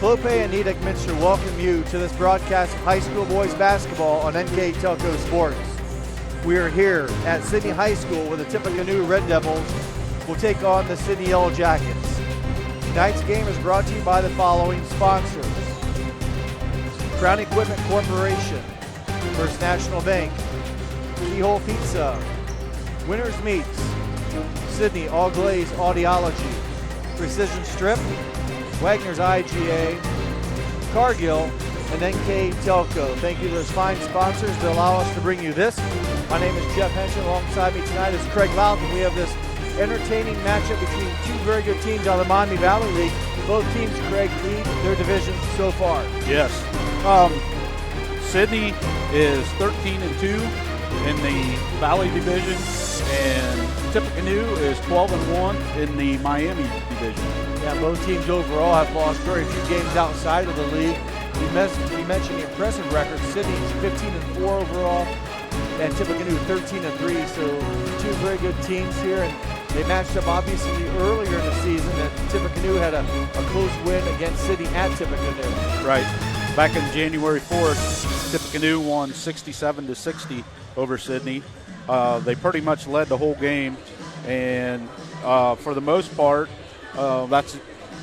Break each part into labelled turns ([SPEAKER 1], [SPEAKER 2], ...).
[SPEAKER 1] Clope and Nedick Minster welcome you to this broadcast of high school boys basketball on NKTelco Sports. We are here at Sidney High School where the Tippecanoe Red Devils will take on the Sidney Yellow Jackets. Tonight's game is brought to you by the following sponsors: Crown Equipment Corporation, First National Bank, Keyhole Pizza, Winners Meats, Sidney All Glaze Audiology, Precision Strip, Wagner's IGA, Cargill, and NKTelco. Thank you to those fine sponsors that allow us to bring you this. My name is Jeff Henson. Alongside me tonight is Craig Loudon. We have this entertaining matchup between two very good teams out of the Miami Valley League. Both teams, Craig, lead their division so far.
[SPEAKER 2] Yes. Sidney is 13-2 in the Valley Division, and Tippecanoe is 12-1 in the Miami Division.
[SPEAKER 1] Yeah, both teams overall have lost very few games outside of the league. We mentioned the impressive record. Sidney's 15-4 overall, and Tippecanoe 13-3. So two very good teams here, and they matched up obviously earlier in the season. That Tippecanoe had a close win against Sidney at Tippecanoe.
[SPEAKER 2] Right. Back on January 4th, Tippecanoe won 67-60 over Sidney. They pretty much led the whole game, and for the most part, that's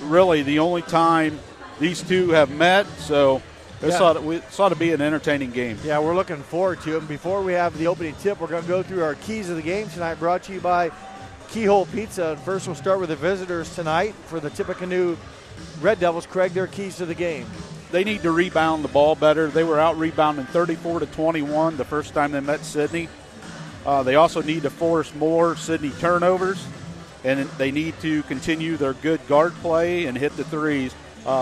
[SPEAKER 2] really the only time these two have met, so it ought to be an entertaining game.
[SPEAKER 1] Yeah, we're looking forward to it. And before we have the opening tip, we're going to go through our keys of the game tonight, brought to you by Keyhole Pizza. And first, we'll start with the visitors tonight for the Tippecanoe Red Devils. Craig, their keys to the game.
[SPEAKER 2] They need to rebound the ball better. They were out rebounding 34-21 the first time they met Sidney. They also need to force more Sidney turnovers, and they need to continue their good guard play and hit the threes.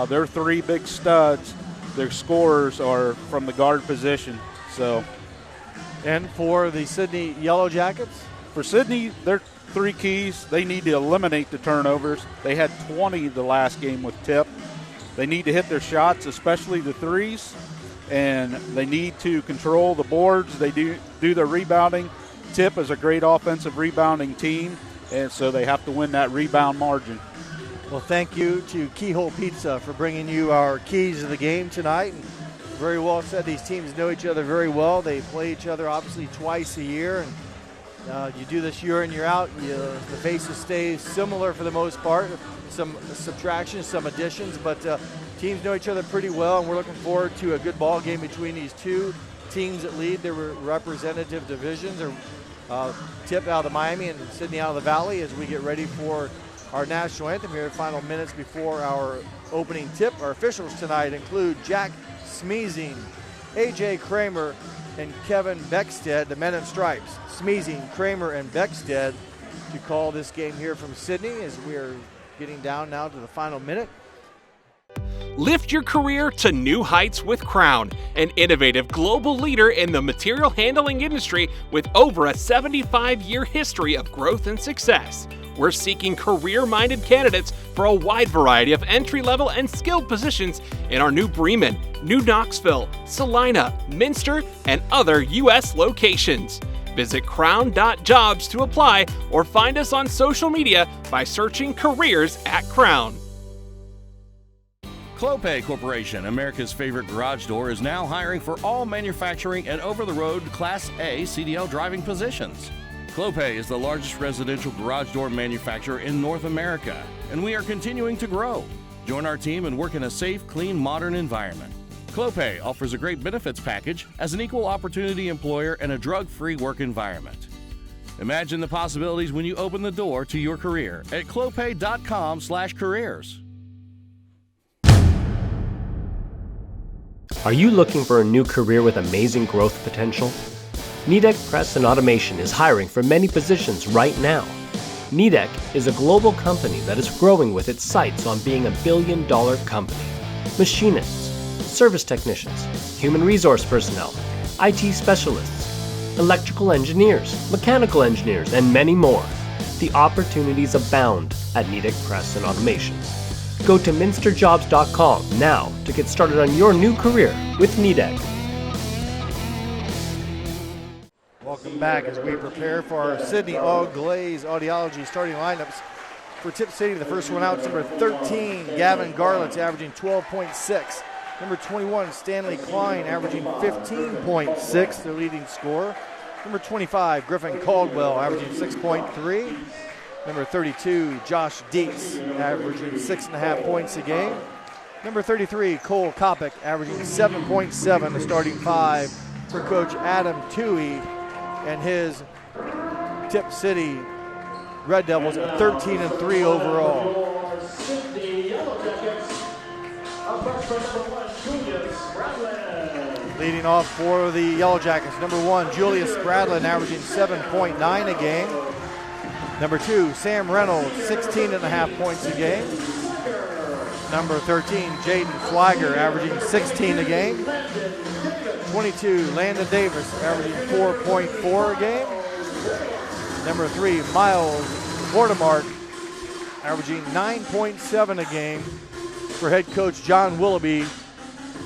[SPEAKER 2] Their three big studs, their scorers are from the guard position.
[SPEAKER 1] And for the Sidney Yellow Jackets?
[SPEAKER 2] For Sidney, their three keys, they need to eliminate the turnovers. They had 20 the last game with Tip. They need to hit their shots, especially the threes, and they need to control the boards. They do their rebounding. Tip is a great offensive rebounding team, and so they have to win that rebound margin.
[SPEAKER 1] Well, thank you to Keyhole Pizza for bringing you our keys of the game tonight. And very well said. These teams know each other very well. They play each other obviously twice a year, and you do this year in, year out. The faces stay similar for the most part. Some subtractions, some additions, but teams know each other pretty well, and we're looking forward to a good ball game between these two teams that lead their representative divisions, or Tip out of Miami and Sidney out of the Valley, as we get ready for our national anthem here. Final minutes before our opening tip. Our officials tonight include Jack Smeezing, AJ Kramer, and Kevin Beckstead, the men in stripes. Smeezing, Kramer, and Beckstead to call this game here from Sidney, as we are getting down now to the final minute.
[SPEAKER 3] Lift your career to new heights with Crown, an innovative global leader in the material handling industry with over a 75-year history of growth and success. We're seeking career-minded candidates for a wide variety of entry-level and skilled positions in our new Bremen, New Knoxville, Salina, Minster, and other U.S. locations. Visit crown.jobs to apply or find us on social media by searching Careers at Crown.
[SPEAKER 4] Clope Corporation, America's favorite garage door, is now hiring for all manufacturing and over-the-road Class A CDL driving positions. Clope is the largest residential garage door manufacturer in North America, and we are continuing to grow. Join our team and work in a safe, clean, modern environment. Clope offers a great benefits package as an equal opportunity employer and a drug-free work environment. Imagine the possibilities when you open the door to your career at clope.com/careers.
[SPEAKER 5] Are you looking for a new career with amazing growth potential? Nedick Press and Automation is hiring for many positions right now. Nedick is a global company that is growing with its sights on being a billion-dollar company. Machinists, service technicians, human resource personnel, IT specialists, electrical engineers, mechanical engineers, and many more. The opportunities abound at Nedick Press and Automation. Go to minsterjobs.com now to get started on your new career with Nedick.
[SPEAKER 1] Welcome back as we prepare for our Sidney All Glaze Audiology starting lineups for Tip City. The first one out is number 13, Gavin Garlitz, averaging 12.6. Number 21, Stanley Klein, averaging 15.6, their leading scorer. Number 25, Griffin Caldwell, averaging 6.3. Number 32, Josh Dietz, averaging 6.5 points a game. Number 33, Cole Kopic, averaging 7.7, the starting five for Coach Adam Toohey and his Tip City Red Devils at 13-3 overall. Leading off for the Yellow Jackets, number 1, Julius Spradlin, averaging 7.9 a game. Number 2, Sam Reynolds, 16.5 points a game. Number 13, Jaden Flagger, averaging 16 a game. 22, Landon Davis, averaging 4.4 a game. Number 3, Miles Vordemark, averaging 9.7 a game for head coach John Willoughby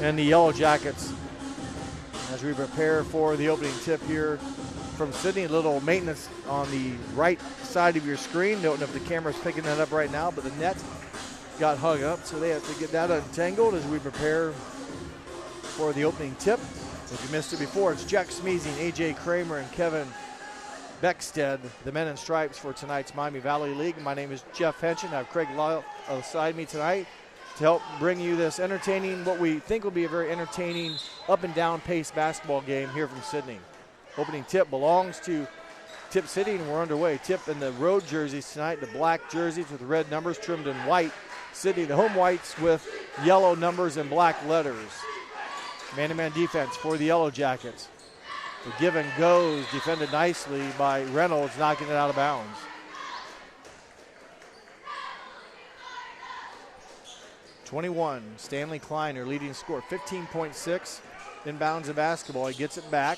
[SPEAKER 1] and the Yellow Jackets. As we prepare for the opening tip here from Sidney, a little maintenance on the right side of your screen. Don't know if the camera's picking that up right now, but the net got hung up, so they have to get that untangled as we prepare for the opening tip. If you missed it before, it's Jack Smeezing, AJ Kramer, and Kevin Beckstead, the men in stripes for tonight's Miami Valley League. My name is Jeff Henson. I have Craig Lyle beside me tonight to help bring you this entertaining, what we think will be a very entertaining up and down pace basketball game here from Sidney. Opening tip belongs to Tip City, and we're underway. Tip in the road jerseys tonight, the black jerseys with red numbers trimmed in white. Sidney, the home whites with yellow numbers and black letters. Man-to-man defense for the Yellow Jackets. The give and goes defended nicely by Reynolds, knocking it out of bounds. '21, Stanley Klein, their leading scorer, 15.6 inbounds of basketball. He gets it back.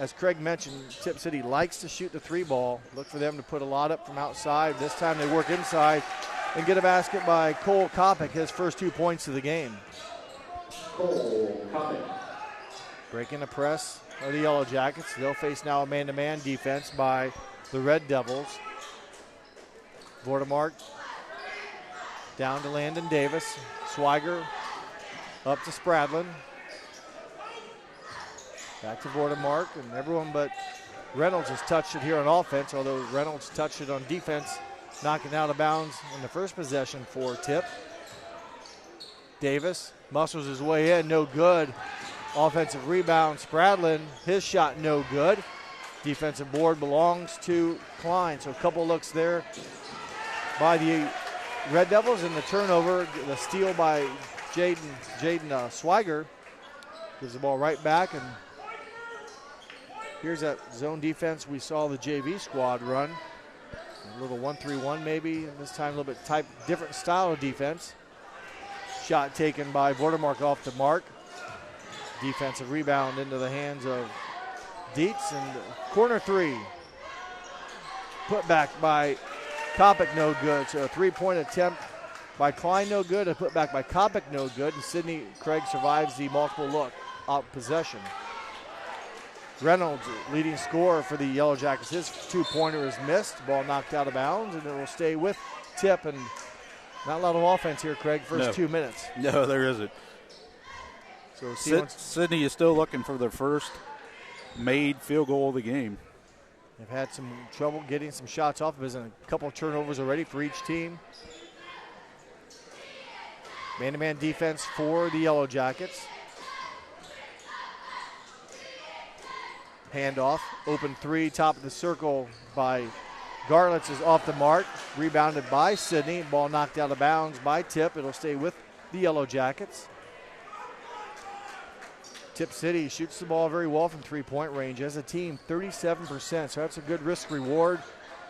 [SPEAKER 1] As Craig mentioned, Tip City likes to shoot the three ball. Look for them to put a lot up from outside. This time they work inside and get a basket by Cole Kopic, his first 2 points of the game.
[SPEAKER 6] Cole Kopic.
[SPEAKER 1] Breaking the press are the Yellow Jackets. They'll face now a man-to-man defense by the Red Devils. Vordemark down to Landon Davis. Swiger up to Spradlin. Back to Vordemark, and everyone but Reynolds has touched it here on offense, although Reynolds touched it on defense, knocking out of bounds in the first possession for Tip. Davis muscles his way in, no good. Offensive rebound, Spradlin, his shot no good. Defensive board belongs to Klein, so a couple looks there by the Red Devils, and the turnover, the steal by Jaden Swiger, gives the ball right back, and here's that zone defense we saw the JV squad run. A little 1-3-1 maybe, and this time a little bit different style of defense. Shot taken by Vordemark off the mark. Defensive rebound into the hands of Dietz, and corner three. Put back by Kopic, no good. So a three-point attempt by Klein, no good. A put back by Kopic, no good. And Sidney Craig survives the multiple look out possession. Reynolds, leading scorer for the Yellow Jackets. His two-pointer is missed. Ball knocked out of bounds, and it will stay with Tip. And not a lot of offense here, Craig, first 2 minutes.
[SPEAKER 2] No, there isn't.
[SPEAKER 1] So
[SPEAKER 2] Sidney is still looking for their first made field goal of the game.
[SPEAKER 1] They've had some trouble getting some shots off of it, and a couple of turnovers already for each team. Man-to-man defense for the Yellow Jackets. Handoff, open three, top of the circle by Garlitz is off the mark. Rebounded by Sidney. Ball knocked out of bounds by Tip. It'll stay with the Yellow Jackets. Tip City shoots the ball very well from three-point range. As a team, 37%, so that's a good risk reward.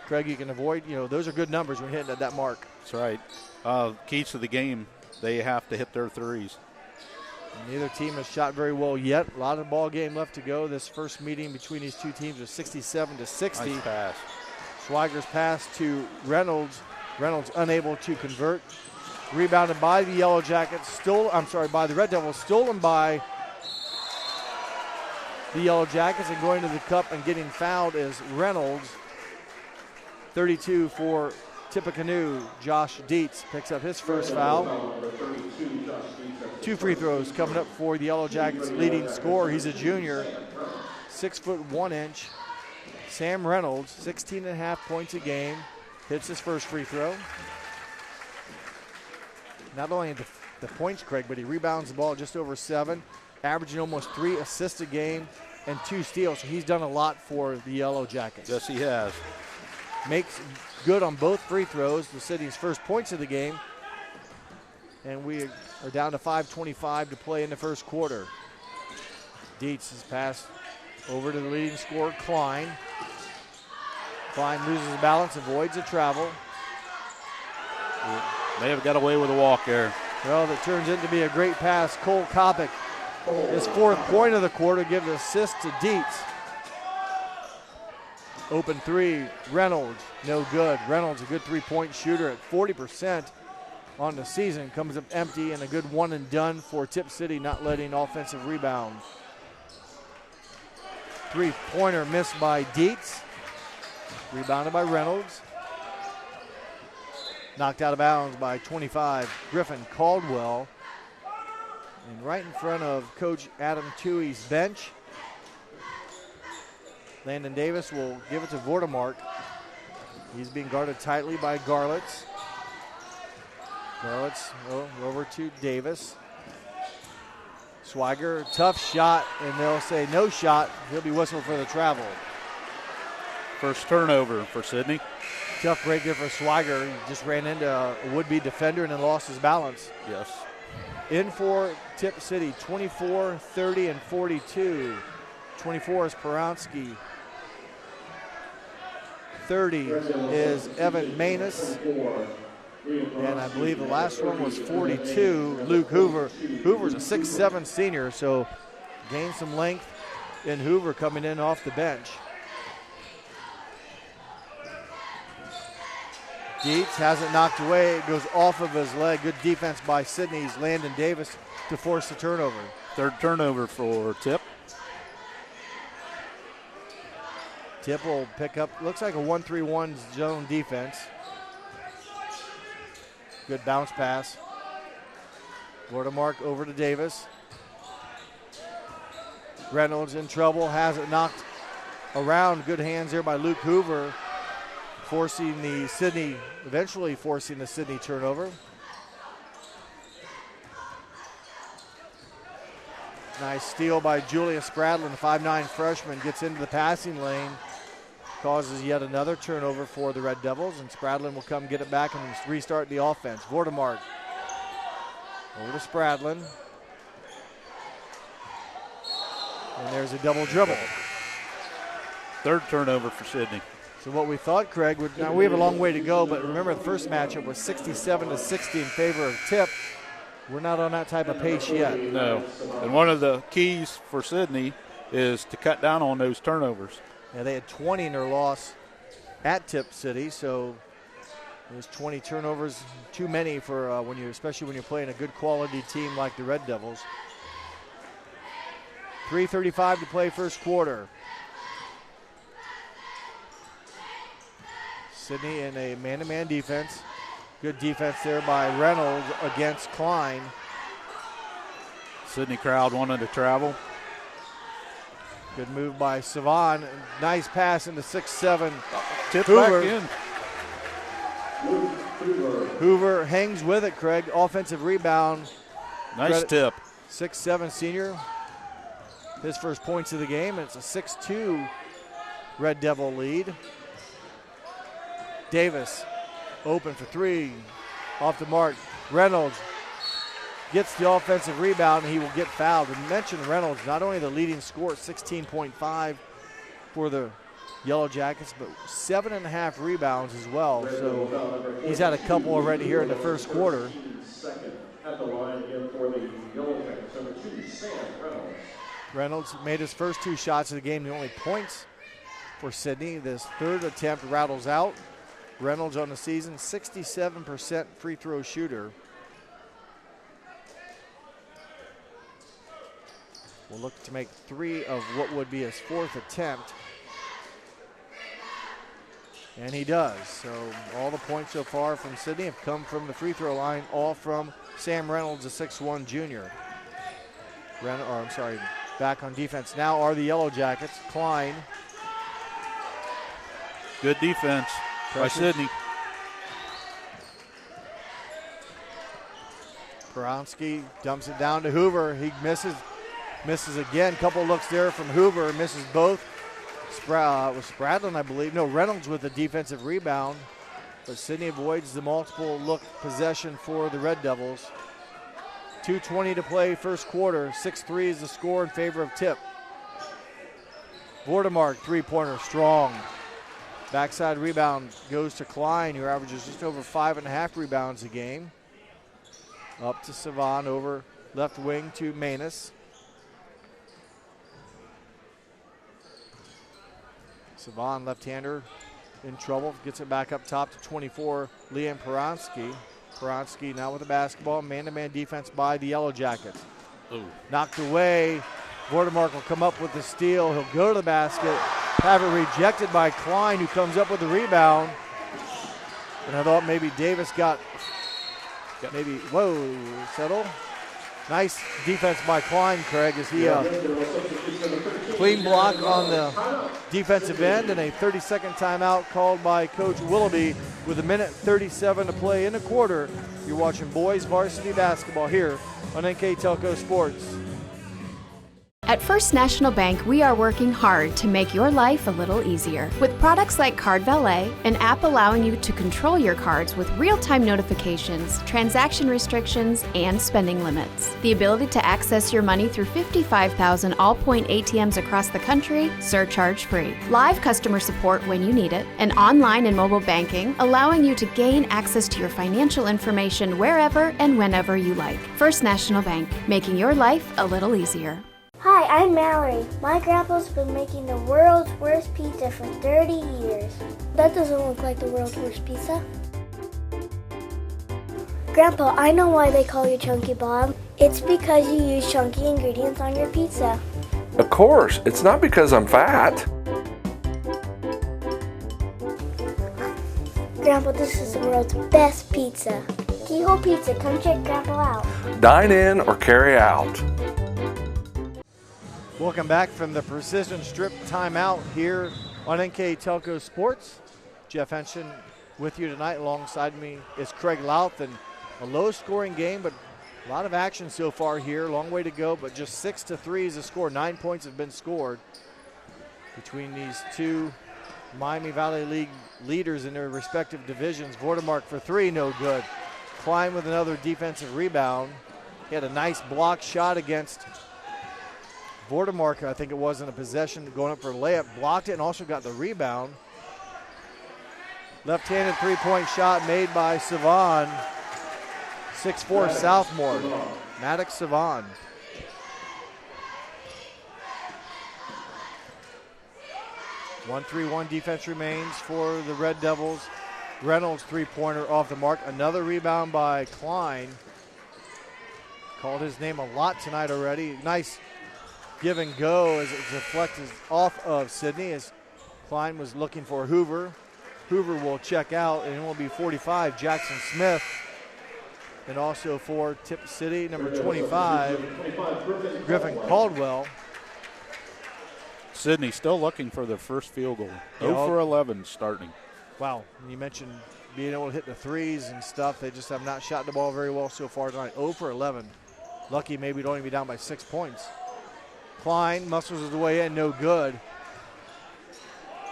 [SPEAKER 1] Craig, you can avoid, those are good numbers when hitting at that mark.
[SPEAKER 2] That's right. Keys to the game, they have to hit their threes.
[SPEAKER 1] Neither team has shot very well yet. A lot of ball game left to go. This first meeting between these two teams was 67-60.
[SPEAKER 2] Nice pass.
[SPEAKER 1] Swiger's pass to Reynolds. Reynolds unable to convert. Rebounded by the Yellow Jackets. By the Red Devils. Stolen by the Yellow Jackets, and going to the cup and getting fouled is Reynolds. 32 for Tippecanoe, Josh Dietz picks up his first foul. 2 free throws coming up for the Yellow Jackets' leading scorer. He's a junior, 6 foot 1 inch. Sam Reynolds, 16.5 points a game, hits his first free throw. Not only the points, Craig, but he rebounds the ball just over 7, averaging almost 3 assists a game and 2 steals. So he's done a lot for the Yellow Jackets.
[SPEAKER 2] Yes, he has.
[SPEAKER 1] Makes good on both free throws, the city's first points of the game. And we are down to 5:25 to play in the first quarter. Dietz is passed over to the leading scorer, Klein. Klein loses balance, avoids a travel.
[SPEAKER 2] May have got away with a walk there.
[SPEAKER 1] Well, that turns into be a great pass. Cole Kopic, his 4th point of the quarter, gives an assist to Dietz. Open 3, Reynolds, no good. Reynolds, a good 3-point shooter at 40% on the season, comes up empty, and a good 1 and done for Tip City, not letting offensive rebound. 3-pointer missed by Dietz, rebounded by Reynolds. Knocked out of bounds by 25, Griffin Caldwell. And right in front of Coach Adam Toohey's bench, Landon Davis will give it to Vordemark. He's being guarded tightly by Garlitz. Garlitz over to Davis. Swigert, tough shot, and they'll say no shot. He'll be whistled for the travel.
[SPEAKER 2] First turnover for Sidney.
[SPEAKER 1] Tough break there for Swigert. He just ran into a would-be defender and then lost his balance.
[SPEAKER 2] Yes.
[SPEAKER 1] In for Tip City, 24, 30, and 42. 24 is Peronsky. 30 is Evan Manus. And I believe the last one was 42, Luke Hoover. Hoover's a 6'7" senior, so gained some length in Hoover coming in off the bench. Dietz has it knocked away. It goes off of his leg. Good defense by Sidney's Landon Davis to force the turnover.
[SPEAKER 2] 3rd turnover for Tip.
[SPEAKER 1] Tip will pick up, looks like a 1-3-1 zone defense. Good bounce pass. Vordemark over to Davis. Reynolds in trouble, has it knocked around. Good hands there by Luke Hoover, eventually forcing the Sidney turnover. Nice steal by Julian Spradlin, the 5'9" freshman, gets into the passing lane, causes yet another turnover for the Red Devils, and Spradlin will come get it back and restart the offense. Vordemark over to Spradlin. And there's a double dribble.
[SPEAKER 2] 3rd turnover for Sidney.
[SPEAKER 1] So what we thought, Craig, now we have a long way to go, but remember the first matchup was 67-60 in favor of Tip. We're not on that type of pace yet.
[SPEAKER 2] No. And one of the keys for Sidney is to cut down on those turnovers.
[SPEAKER 1] Yeah, they had 20 in their loss at Tip City, so there's 20 turnovers, too many for especially when you're playing a good quality team like the Red Devils. 3:35 to play first quarter. Sidney in a man-to-man defense. Good defense there by Reynolds against Klein.
[SPEAKER 2] Sidney crowd wanted to travel.
[SPEAKER 1] Good move by Savan. Nice pass into 6'7".
[SPEAKER 2] Tip
[SPEAKER 1] Hoover.
[SPEAKER 2] back in.
[SPEAKER 1] Hoover hangs with it, Craig. Offensive rebound.
[SPEAKER 2] Nice tip.
[SPEAKER 1] 6'7" senior. His first points of the game, and it's a 6-2 Red Devil lead. Davis open for 3. Off the mark. Reynolds gets the offensive rebound, and he will get fouled. We mentioned Reynolds, not only the leading scorer, 16.5 for the Yellow Jackets, but 7.5 rebounds as well. So he's had a couple already here in the first quarter.
[SPEAKER 6] At the line again for the Yellow Jackets, number 2, Sam Reynolds.
[SPEAKER 1] Reynolds made his first 2 shots of the game, the only points for Sidney. This 3rd attempt rattles out. Reynolds on the season, 67% free throw shooter. Will look to make 3 of what would be his 4th attempt. And he does. So all the points so far from Sidney have come from the free throw line, all from Sam Reynolds, a 6'1 junior. Back on defense now are the Yellow Jackets. Klein.
[SPEAKER 2] Good defense by Sidney.
[SPEAKER 1] Peronsky dumps it down to Hoover. He misses again. Couple looks there from Hoover, misses both. Was Spradlin, I believe. No, Reynolds with the defensive rebound. But Sidney avoids the multiple look possession for the Red Devils. 2:20 to play first quarter. 6-3 is the score in favor of Tip. Vordemark, three-pointer, strong. Backside rebound goes to Klein, who averages just over 5.5 rebounds a game. Up to Savan, over left wing to Manus. Savan, left-hander, in trouble. Gets it back up top to 24, Liam Peronsky. Peronsky now with the basketball. Man-to-man defense by the Yellow Jackets.
[SPEAKER 2] Ooh.
[SPEAKER 1] Knocked away. Vordemark will come up with the steal. He'll go to the basket. Have it rejected by Klein, who comes up with the rebound. And I thought maybe Davis got settle. Nice defense by Klein, Craig, as he clean block on the defensive end, and a 30-second timeout called by Coach Willoughby with 1:37 to play in the quarter. You're watching boys varsity basketball here on NKTelco Sports.
[SPEAKER 7] At First National Bank, we are working hard to make your life a little easier. With products like Card Valet, an app allowing you to control your cards with real-time notifications, transaction restrictions, and spending limits. The ability to access your money through 55,000 all-point ATMs across the country, surcharge-free. Live customer support when you need it. And online and mobile banking, allowing you to gain access to your financial information wherever and whenever you like. First National Bank, making your life a little easier.
[SPEAKER 8] Hi, I'm Mallory. My grandpa's been making the world's worst pizza for 30 years. That doesn't look like the world's worst pizza. Grandpa, I know why they call you Chunky Bob. It's because you use chunky ingredients on your pizza.
[SPEAKER 9] Of course, it's not because I'm fat.
[SPEAKER 8] Grandpa, this is the world's best pizza. Keyhole Pizza, come check Grandpa out.
[SPEAKER 9] Dine in or carry out.
[SPEAKER 1] Welcome back from the Precision Strip timeout here on NKTelco Sports. Jeff Henshin with you tonight. Alongside me is Craig Louth, and a low-scoring game, but a lot of action so far here. Long way to go, but just 6-3 is the score. 9 points have been scored between these two Miami Valley League leaders in their respective divisions. Vordemark for three, no good. Klein with another defensive rebound. He had a nice block shot against Vordemark, I think it was, in a possession going up for a layup, blocked it and also got the rebound. Left-handed three-point shot made by Savan, 6'4" sophomore, Maddox Savan. One defense remains for the Red Devils. Reynolds three-pointer off the mark. Another rebound by Klein. Called his name a lot tonight already. Nice give and go as it deflects off of Sidney as Klein was looking for Hoover. Hoover will check out, and it will be 45, Jackson Smith. And also for Tip City, number 25, Griffin Caldwell.
[SPEAKER 2] Sidney still looking for the first field goal. 0 for 11 starting.
[SPEAKER 1] Wow, and you mentioned being able to hit the threes and stuff. They just have not shot the ball very well so far tonight. 0 for 11. Lucky maybe to only be down by 6 points. Klein muscles his way in, no good.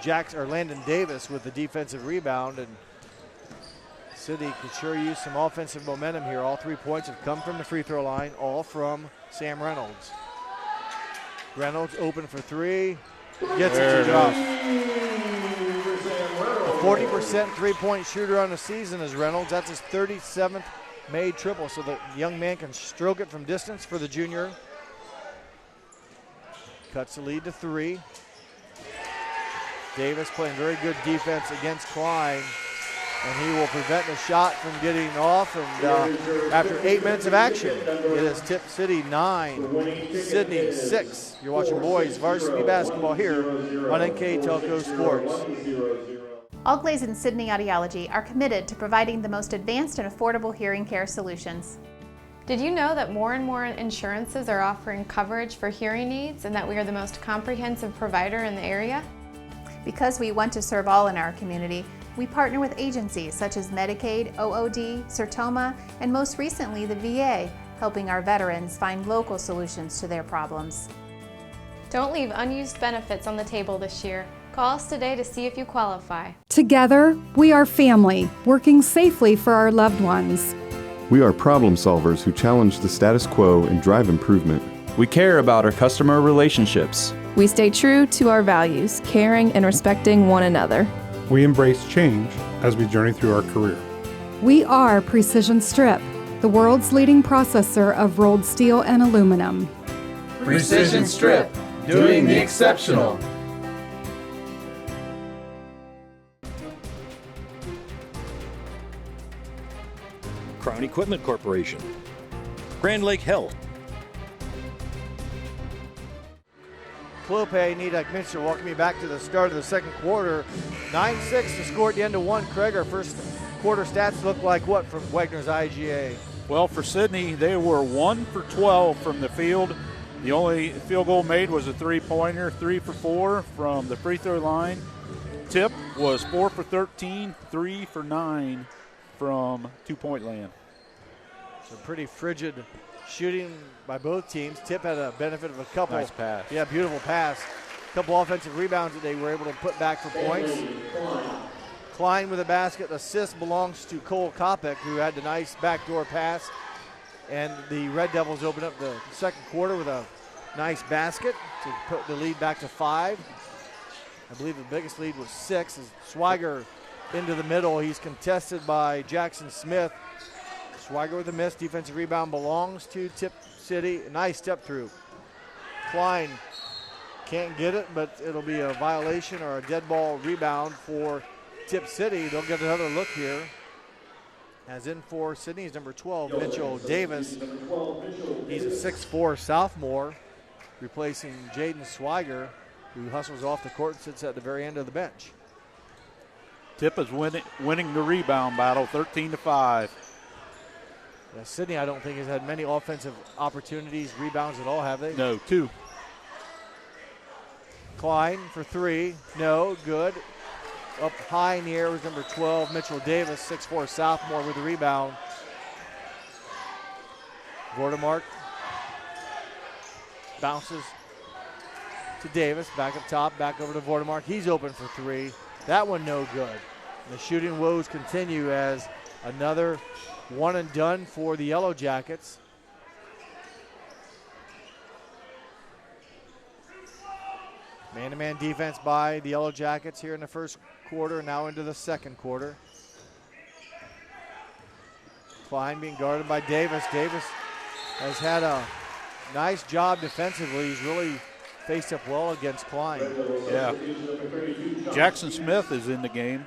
[SPEAKER 1] Landon Davis with the defensive rebound, and Sidney could sure use some offensive momentum here. All 3 points have come from the free throw line, all from Sam Reynolds. Reynolds open for three, gets it to drop. A 40% three-point shooter on the season is Reynolds. That's his 37th made triple, so the young man can stroke it from distance for the junior. Cuts the lead to 3. Davis playing very good defense against Klein, and he will prevent the shot from getting off. And after 8 minutes of action, it is Tip City 9, Sidney 6. You're watching boys varsity basketball here on NKTelco Sports.
[SPEAKER 10] Allglaze and Sidney Audiology are committed to providing the most advanced and affordable hearing care solutions.
[SPEAKER 11] Did you know that more and more insurances are offering coverage for hearing aids and that we are the most comprehensive provider in the area?
[SPEAKER 10] Because we want to serve all in our community, we partner with agencies such as Medicaid, OOD, Sertoma, and most recently the VA, helping our veterans find local solutions to their problems.
[SPEAKER 11] Don't leave unused benefits on the table this year. Call us today to see if you qualify.
[SPEAKER 12] Together, we are family, working safely for our loved ones.
[SPEAKER 13] We are problem solvers who challenge the status quo and drive improvement.
[SPEAKER 14] We care about our customer relationships.
[SPEAKER 15] We stay true to our values, caring and respecting one another.
[SPEAKER 16] We embrace change as we journey through our career.
[SPEAKER 12] We are Precision Strip, the world's leading processor of rolled steel and aluminum.
[SPEAKER 17] Precision Strip, doing the exceptional.
[SPEAKER 18] Crown Equipment Corporation.
[SPEAKER 4] Grand Lake Health.
[SPEAKER 1] Clope, Nidek, Minster welcome you back to the start of the second quarter. 9-6 to score at the end of one. Craig, our first quarter stats look like what from Wagner's IGA?
[SPEAKER 2] Well, for Sidney, they were 1 for 12 from the field. The only field goal made was a three-pointer, 3 for 4 from the free throw line. Tip was 4 for 13, 3 for 9 from two-point land.
[SPEAKER 1] So pretty frigid shooting by both teams. Tip had a benefit of a couple.
[SPEAKER 2] Nice pass.
[SPEAKER 1] Yeah, beautiful pass. A couple offensive rebounds that they were able to put back for points. Klein with a basket. Assist belongs to Cole Kopic, who had the nice backdoor pass. And the Red Devils opened up the second quarter with a nice basket to put the lead back to 5. I believe the biggest lead was 6 as Swiger into the middle. He's contested by Jackson Smith. Swiger with a miss. Defensive rebound belongs to Tip City. A nice step through. Klein can't get it, but it'll be a violation or a dead ball rebound for Tip City. They'll get another look here. As in for Sidney's number 12, Mitchell Davis. He's a 6'4 sophomore, replacing Jaden Swiger, who hustles off the court and sits at the very end of the bench.
[SPEAKER 2] Tip is winning the rebound battle, 13-5.
[SPEAKER 1] Yeah, Sidney, I don't think, has had many offensive opportunities, rebounds at all, have they?
[SPEAKER 2] No, 2.
[SPEAKER 1] Klein for 3. No, good. Up high in the air was number 12, Mitchell Davis, 6'4 sophomore with the rebound. Vordemark bounces to Davis, back up top, back over to Vordemark. He's open for 3. That one no good. The shooting woes continue as another one and done for the Yellow Jackets. Man-to-man defense by the Yellow Jackets here in the first quarter, now into the second quarter. Klein being guarded by Davis. Davis has had a nice job defensively. He's really faced up well against Klein.
[SPEAKER 2] Yeah. Jackson Smith is in the game.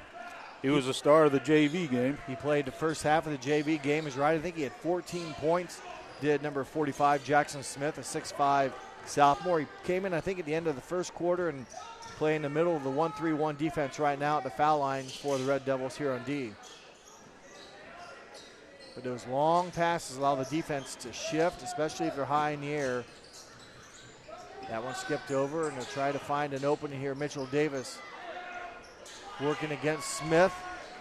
[SPEAKER 2] He was the star of the JV game.
[SPEAKER 1] He played the first half of the JV game, is right. I think he had 14 points. Did number 45, Jackson Smith, a 6'5 sophomore. He came in, I think, at the end of the first quarter and playing in the middle of the 1-3-1 defense right now at the foul line for the Red Devils here on D. But those long passes allow the defense to shift, especially if they're high in the air. That one skipped over, and they'll try to find an opening here. Mitchell Davis working against Smith.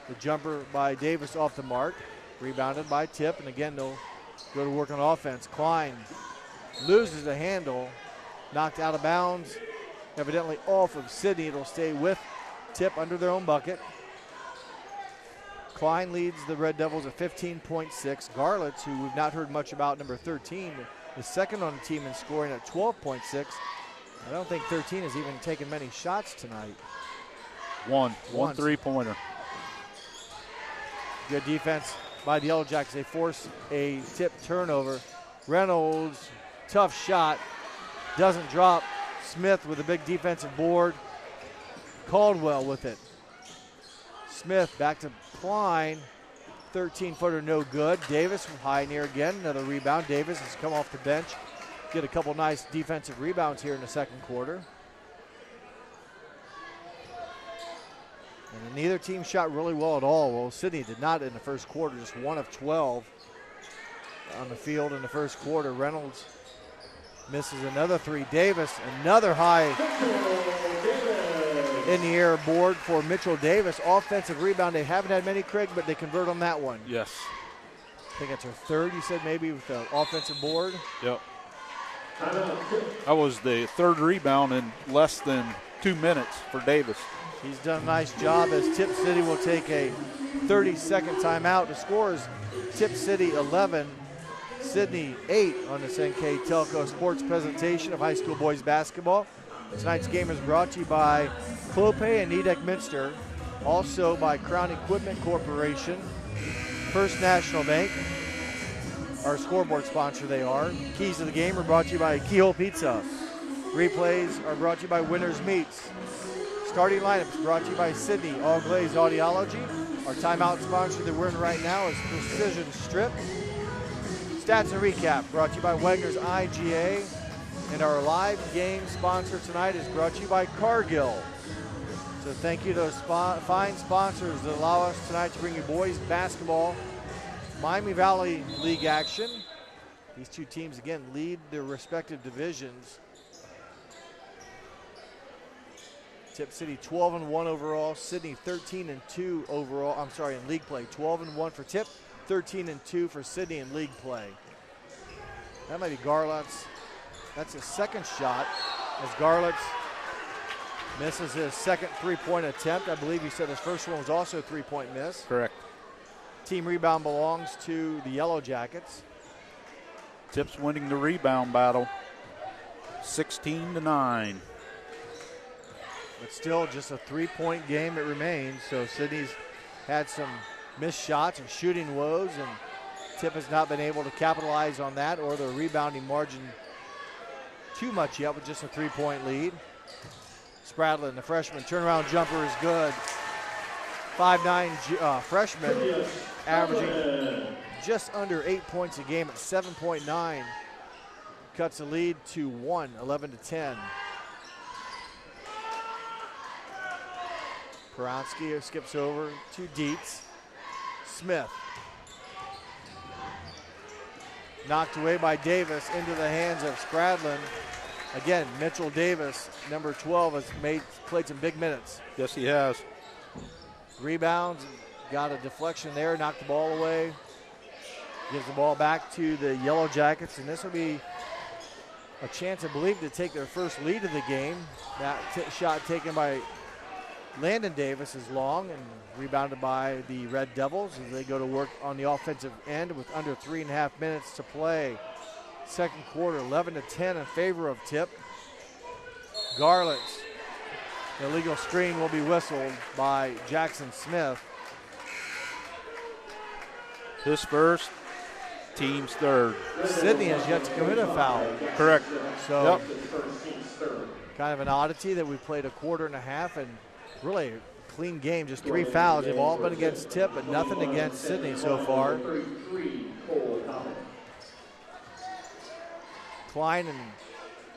[SPEAKER 1] The jumper by Davis off the mark. Rebounded by Tip, and again, they'll go to work on offense. Klein loses the handle, knocked out of bounds, evidently off of Sidney. It'll stay with Tip under their own bucket. Klein leads the Red Devils at 15.6. Garlitz, who we've not heard much about, number 13, is second on the team in scoring at 12.6. I don't think 13 has even taken many shots tonight.
[SPEAKER 2] One three-pointer.
[SPEAKER 1] Good defense by the Yellow Jackets. They force a Tip turnover. Reynolds, tough shot, doesn't drop. Smith with a big defensive board. Caldwell with it. Smith back to Klein. 13-footer no good. Davis from high near again. Another rebound. Davis has come off the bench. Get a couple nice defensive rebounds here in the second quarter. And neither team shot really well at all. Well, Sidney did not in the first quarter, just 1 of 12 on the field in the first quarter. Reynolds misses another three. Davis, another high in the air board for Mitchell Davis. Offensive rebound. They haven't had many, Craig, but they convert on that one.
[SPEAKER 2] Yes.
[SPEAKER 1] I think that's her third, you said, maybe, with the offensive board.
[SPEAKER 2] Yep. That was the third rebound in less than 2 minutes for Davis.
[SPEAKER 1] He's done a nice job as Tip City will take a 30-second timeout. The score is Tip City 11, Sidney 8 on this NKTelco Sports presentation of high school boys basketball. Tonight's game is brought to you by Clope and Nidec Minster, also by Crown Equipment Corporation, First National Bank, our scoreboard sponsor they are. Keys to the game are brought to you by Keyhole Pizza. Replays are brought to you by Winners Meats. Starting lineups brought to you by Sidney All Glaze Audiology. Our timeout sponsor that we're in right now is Precision Strip. Stats and recap brought to you by Wagner's IGA. And our live game sponsor tonight is brought to you by Cargill. So thank you to those fine sponsors that allow us tonight to bring you boys basketball, Miami Valley League action. These two teams, again, lead their respective divisions. Tip City 12-1 overall, Sidney 13-2 overall. I'm sorry, in league play. 12-1 for Tip, 13-2 for Sidney in league play. That might be Garlott's. That's his second shot as Garlitz misses his second three-point attempt. I believe he said his first one was also a three-point miss.
[SPEAKER 2] Correct.
[SPEAKER 1] Team rebound belongs to the Yellow Jackets.
[SPEAKER 2] Tip's winning the rebound battle, 16-9.
[SPEAKER 1] But still just a three-point game it remains. So Sidney's had some missed shots and shooting woes, and Tip has not been able to capitalize on that or the rebounding margin too much yet with just a three-point lead. Spradlin, the freshman, turnaround jumper is good. 5'9" freshman, averaging just under 8 points a game at 7.9. Cuts the lead to 1, 11-10. Peronsky skips over to Dietz. Smith. Knocked away by Davis into the hands of Spradlin. Again, Mitchell Davis, number 12, has played some big minutes.
[SPEAKER 2] Yes, he has.
[SPEAKER 1] Rebounds, got a deflection there, knocked the ball away. Gives the ball back to the Yellow Jackets, and this will be a chance, I believe, to take their first lead of the game. That shot taken by Landon Davis is long and rebounded by the Red Devils as they go to work on the offensive end with under 3.5 minutes to play. Second quarter, 11-10 in favor of Tip. Garlitz, the illegal screen will be whistled by Jackson Smith.
[SPEAKER 2] His first, team's third.
[SPEAKER 1] Sidney has yet to commit a foul.
[SPEAKER 2] Correct.
[SPEAKER 1] So, kind of an oddity that we played a quarter and a half and really a clean game, just 3 fouls. They've all been against Tip, but nothing against Sidney so far. Klein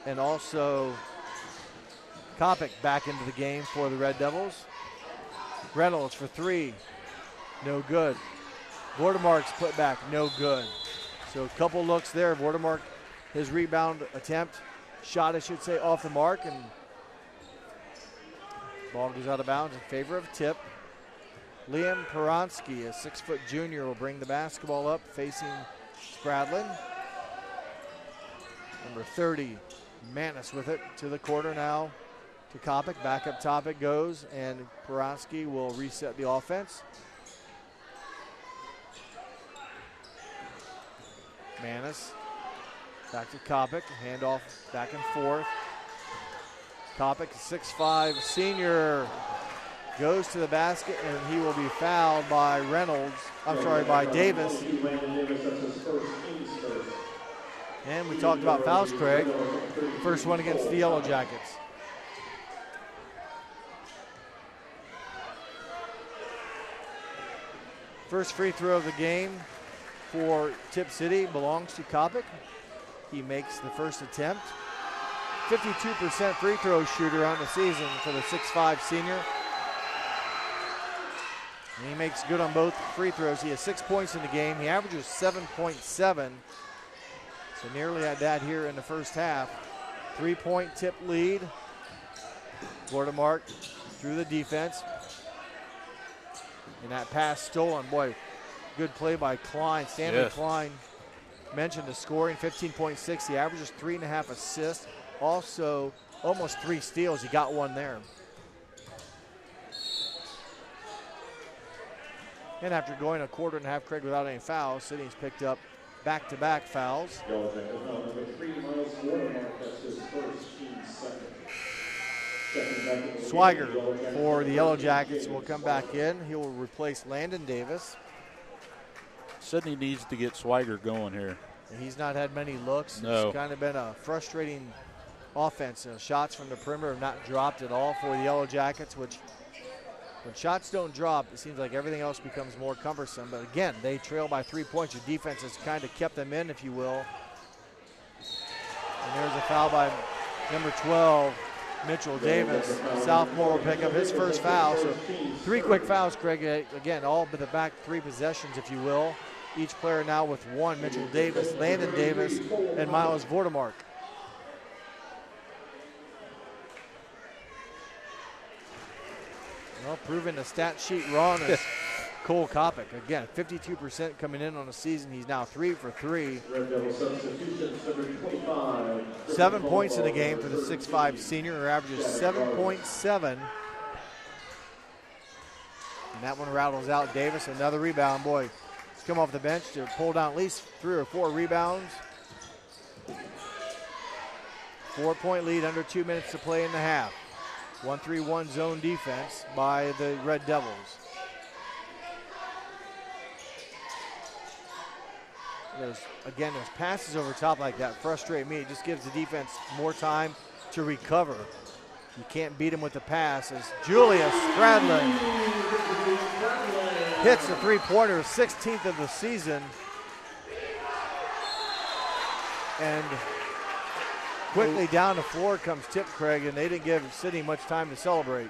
[SPEAKER 1] and also Kopic back into the game for the Red Devils. Reynolds for 3, no good. Vordemark's put back, no good. So a couple looks there. Vordemark, his rebound attempt, shot I should say, off the mark, and ball goes out of bounds in favor of Tip. Liam Peronsky, a 6-foot junior, will bring the basketball up facing Spradlin. Number 30, Manis with it to the corner now to Kopic. Back up top it goes, and Peronsky will reset the offense. Manis back to Kopic, handoff back and forth. Kopic, 6'5" senior, goes to the basket, and he will be fouled by by Davis. And we talked about fouls, Craig. First one against the Yellow Jackets. First free throw of the game for Tip City belongs to Kopic. He makes the first attempt. 52% free throw shooter on the season for the 6'5" senior. And he makes good on both free throws. He has 6 points in the game. He averages 7.7. So nearly at that here in the first half. 3-point tip lead. Vordemark through the defense. And that pass stolen. Boy, good play by Klein. Stanley Klein mentioned the scoring, 15.6. He averages 3.5 assists. Also, almost 3 steals. He got one there. And after going a quarter and a half, Craig, without any fouls, Sidney's picked up back-to-back fouls. Swigert for the Yellow Jackets will come back in. He will replace Landon Davis.
[SPEAKER 2] Sidney needs to get Swigert going here.
[SPEAKER 1] And he's not had many looks.
[SPEAKER 2] No.
[SPEAKER 1] It's kind of been a frustrating offense. Shots from the perimeter have not dropped at all for the Yellow Jackets, which when shots don't drop, it seems like everything else becomes more cumbersome. But again, they trail by 3 points. Your defense has kind of kept them in, if you will. And there's a foul by number 12, Mitchell Davis. Sophomore will pick up his first foul. So 3 quick fouls, Craig. Again, all but the back 3 possessions, if you will. Each player now with 1, Mitchell Davis, Landon Davis, and Miles Vordemark. Well, proving the stat sheet wrong is Cole Kopic. Again, 52% coming in on the season. He's now 3 for 3. 7 points in the game for the 6'5 senior, who averages 7.7. And that one rattles out Davis. Another rebound. Boy, he's come off the bench to pull down at least 3 or 4 rebounds. 4-point lead, under 2 minutes to play in the half. 1-3-1 zone defense by the Red Devils. Those passes over top like that frustrate me. It just gives the defense more time to recover. You can't beat him with the pass as Julius Stradlin hits the 3-pointer, 16th of the season. And quickly down the floor comes Tip, Craig, and they didn't give Sidney much time to celebrate.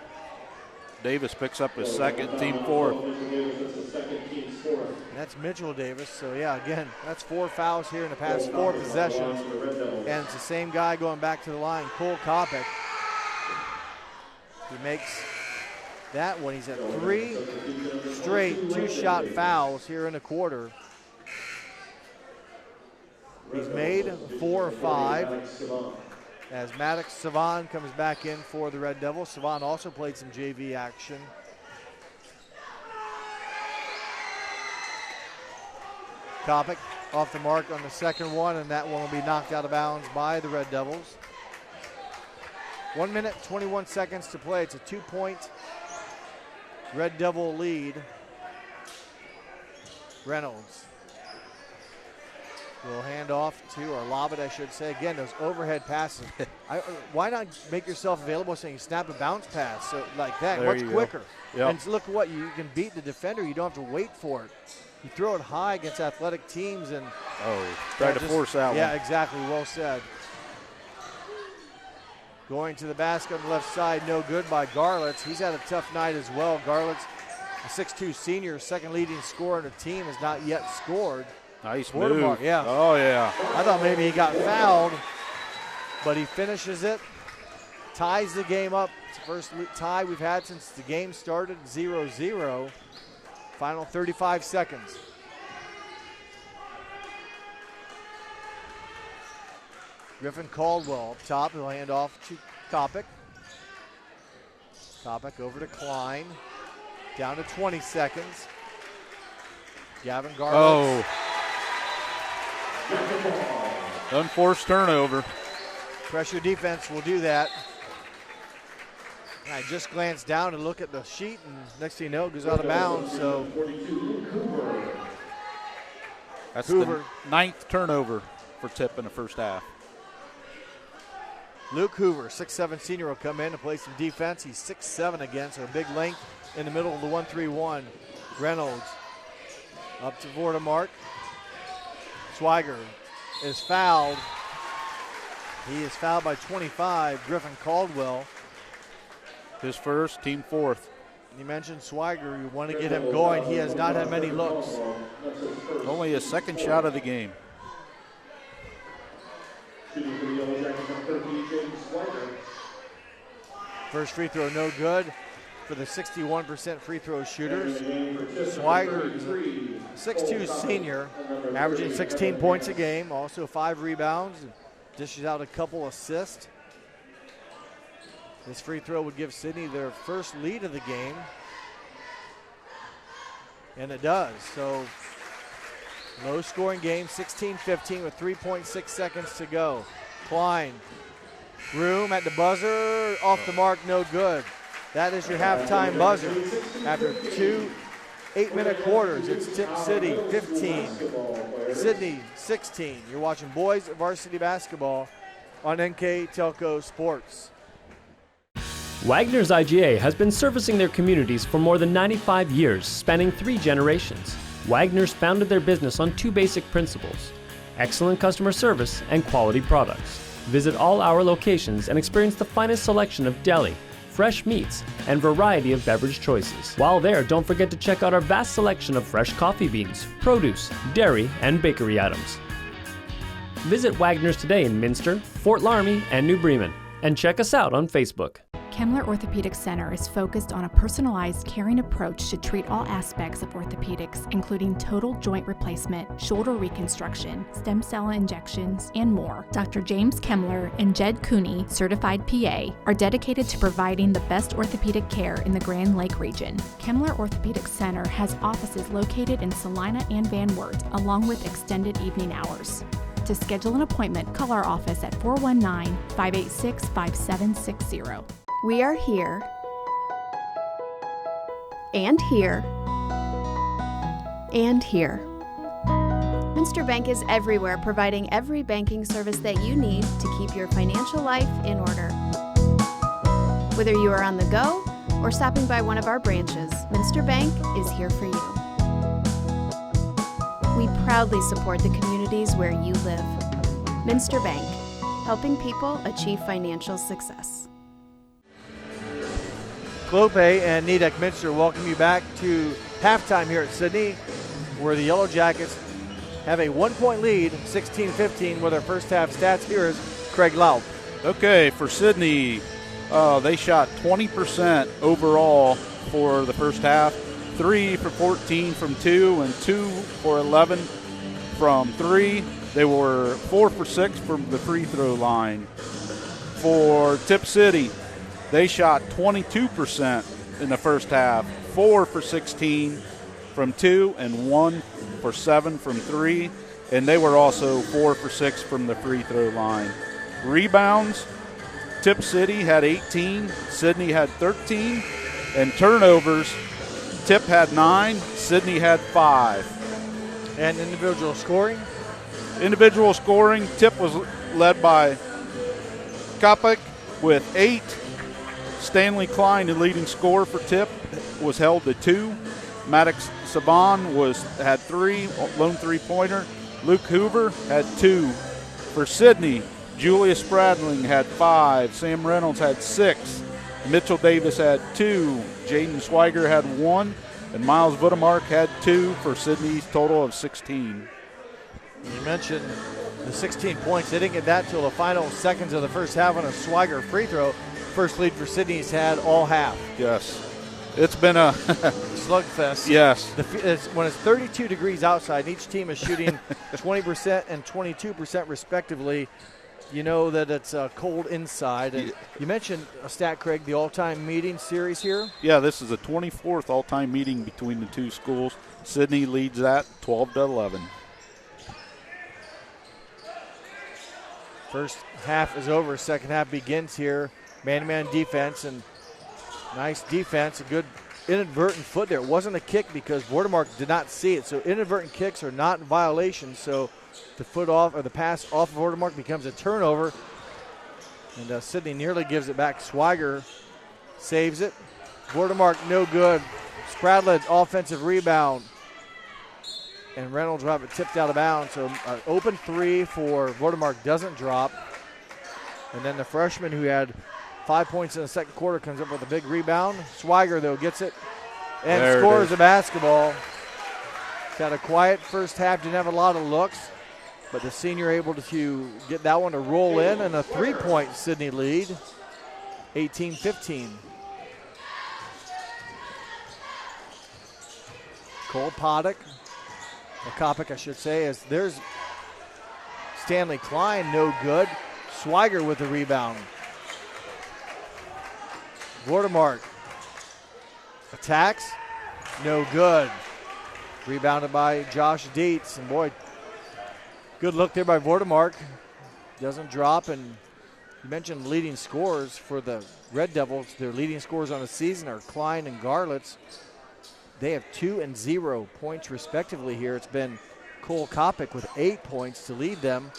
[SPEAKER 2] Davis picks up his second, team 4th.
[SPEAKER 1] And that's Mitchell Davis. So, yeah, again, that's 4 fouls here in the past 4 possessions. And it's the same guy going back to the line, Cole Kopic. He makes that one. He's at 3 straight 2-shot fouls here in the quarter. He's made 4 or 5. As Maddox Savan comes back in for the Red Devils. Savan also played some JV action. Kopic off the mark on the second one, and that one will be knocked out of bounds by the Red Devils. 1 minute, 21 seconds to play. It's a 2-point Red Devil lead. Reynolds will hand off to, or lob it, I should say. Again, those overhead passes. Why not make yourself available so you can snap a bounce pass so like that,
[SPEAKER 2] there
[SPEAKER 1] much quicker.
[SPEAKER 2] Yep.
[SPEAKER 1] And look what, you can beat the defender. You don't have to wait for it. You throw it high against athletic teams and
[SPEAKER 2] try to force that one.
[SPEAKER 1] Yeah, exactly. Well said. Going to the basket on the left side, no good by Garlitz. He's had a tough night as well. Garlitz, a 6'2 senior, second leading scorer on the team, has not yet scored.
[SPEAKER 2] Nice move.
[SPEAKER 1] Yeah.
[SPEAKER 2] Oh, yeah.
[SPEAKER 1] I thought maybe he got fouled, but he finishes it, ties the game up. It's the first tie we've had since the game started, 0-0. Final 35 seconds. Griffin Caldwell up top. He'll hand off to Kopic. Kopic over to Klein. Down to 20 seconds. Gavin Garlitz.
[SPEAKER 2] Unforced turnover.
[SPEAKER 1] Pressure defense will do that. I just glanced down and look at the sheet, and next thing you know, it goes out of bounds. So
[SPEAKER 2] that's
[SPEAKER 1] Hoover.
[SPEAKER 2] The 9th turnover for Tip in the first half.
[SPEAKER 1] Luke Hoover, 6'7 senior, will come in and play some defense. He's 6'7 again, so a big length in the middle of the 1-3-1. Reynolds up to Vordemark. Swigert is fouled. He is fouled by 25, Griffin Caldwell.
[SPEAKER 2] His first, team 4th.
[SPEAKER 1] You mentioned Swiger. You want to get him going. He has not had many looks.
[SPEAKER 2] Only his second shot of the game.
[SPEAKER 1] First free throw no good for the 61% free throw shooters. Swiger, 6'2" senior, averaging 16 points a game, also 5 rebounds, dishes out a couple assists. This free throw would give Sidney their first lead of the game. And it does. So low scoring game, 16-15 with 3.6 seconds to go. Klein, room at the buzzer, off the mark, no good. That is your halftime buzzer. After 2 8-minute quarters, it's Tip City 15, Sidney 16. You're watching boys varsity basketball on NKTelco Sports.
[SPEAKER 5] Wagner's IGA has been servicing their communities for more than 95 years, spanning 3 generations. Wagner's founded their business on 2 basic principles: excellent customer service and quality products. Visit all our locations and experience the finest selection of deli, fresh meats, and variety of beverage choices. While there, don't forget to check out our vast selection of fresh coffee beans, produce, dairy, and bakery items. Visit Wagner's today in Minster, Fort Laramie, and New Bremen, and check us out on Facebook.
[SPEAKER 19] Kemmler Orthopedic Center is focused on a personalized, caring approach to treat all aspects of orthopedics, including total joint replacement, shoulder reconstruction, stem cell injections, and more. Dr. James Kemmler and Jed Cooney, certified PA, are dedicated to providing the best orthopedic care in the Grand Lake region. Kemmler Orthopedic Center has offices located in Salina and Van Wert, along with extended evening hours. To schedule an appointment, call our office at 419-586-5760.
[SPEAKER 7] We are here, and here, and here. Minster Bank is everywhere, providing every banking service that you need to keep your financial life in order. Whether you are on the go or stopping by one of our branches, Minster Bank is here for you. We proudly support the communities where you live. Minster Bank, helping people achieve financial success.
[SPEAKER 1] Clope and Nidek Minster welcome you back to halftime here at Sidney, where the Yellow Jackets have a 1-point lead, 16-15, with our first half stats. Here is Craig Laub.
[SPEAKER 2] Okay, for Sidney, they shot 20% overall for the first half, 3 for 14 from 2, and 2 for 11 from 3. They were 4 for 6 from the free throw line. For Tip City, they shot 22% in the first half, 4 for 16 from 2 and 1 for 7 from 3, and they were also 4 for 6 from the free throw line. Rebounds, Tip City had 18, Sidney had 13, and turnovers, Tip had 9, Sidney had 5.
[SPEAKER 1] And individual scoring?
[SPEAKER 2] Individual scoring, Tip was led by Kopik with 8. Stanley Klein, the leading scorer for Tip, was held to 2. Maddox Saban had 3, lone three-pointer. Luke Hoover had 2. For Sidney, Julius Spradling had 5. Sam Reynolds had 6. Mitchell Davis had 2. Jaden Swiger had 1. And Miles Vudemark had 2 for Sidney's total of 16.
[SPEAKER 1] You mentioned the 16 points. They didn't get that till the final seconds of the first half on a Swiger free throw. First lead for Sidney's had all half.
[SPEAKER 2] Yes. It's been a
[SPEAKER 1] slugfest.
[SPEAKER 2] Yes.
[SPEAKER 1] When it's 32 degrees outside, each team is shooting 20% and 22% respectively. You know that it's cold inside. And you mentioned a stat, Craig, the all-time meeting series here.
[SPEAKER 2] Yeah, this is the 24th all-time meeting between the two schools. Sidney leads that 12-11.
[SPEAKER 1] First half is over. Second half begins here. Man-to-man defense, and nice defense. A good inadvertent foot there. It wasn't a kick because Vordemark did not see it. So inadvertent kicks are not in violation. So the foot off, or the pass off of Vordemark, becomes a turnover. And Sidney nearly gives it back. Swiger saves it. Vordemark no good. Spradlin offensive rebound. And Reynolds will have it tipped out of bounds. So an open 3 for Vordemark doesn't drop. And then the freshman who had 5 points in the second quarter, comes up with a big rebound. Swiger, though, gets it and
[SPEAKER 2] There it
[SPEAKER 1] scores
[SPEAKER 2] is.
[SPEAKER 1] the basketball. He's had a quiet first half, didn't have a lot of looks, but the senior able to get that one to roll in, and a 3-point Sidney lead, 18-15. Cole Kopic, I should say, as there's Stanley Klein, no good. Swiger with the rebound. Vordemark attacks, no good. Rebounded by Josh Dietz, and boy, good look there by Vordemark. Doesn't drop, and you mentioned leading scorers for the Red Devils. Their leading scorers on the season are Klein and Garlitz. They have 2 and 0 points respectively here. It's been Cole Kopic with 8 points to lead them.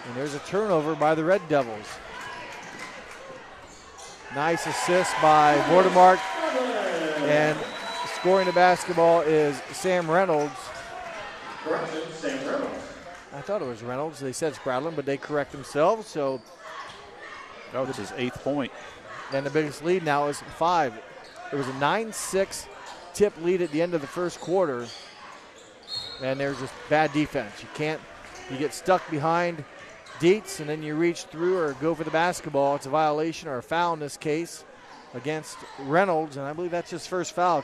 [SPEAKER 1] And there's a turnover by the Red Devils. Nice assist by Vordemark. And scoring the basketball is Sam Reynolds.
[SPEAKER 6] Correction, Sam Reynolds.
[SPEAKER 1] I thought it was Reynolds. They said Spradlin, but they correct themselves. So
[SPEAKER 2] that was his 8th point.
[SPEAKER 1] And the biggest lead now is 5. It was a 9-6 Tip lead at the end of the first quarter. And there's just bad defense. You get stuck behind Dietz, and then you reach through or go for the basketball. It's a violation or a foul in this case against Reynolds, and I believe that's his first foul.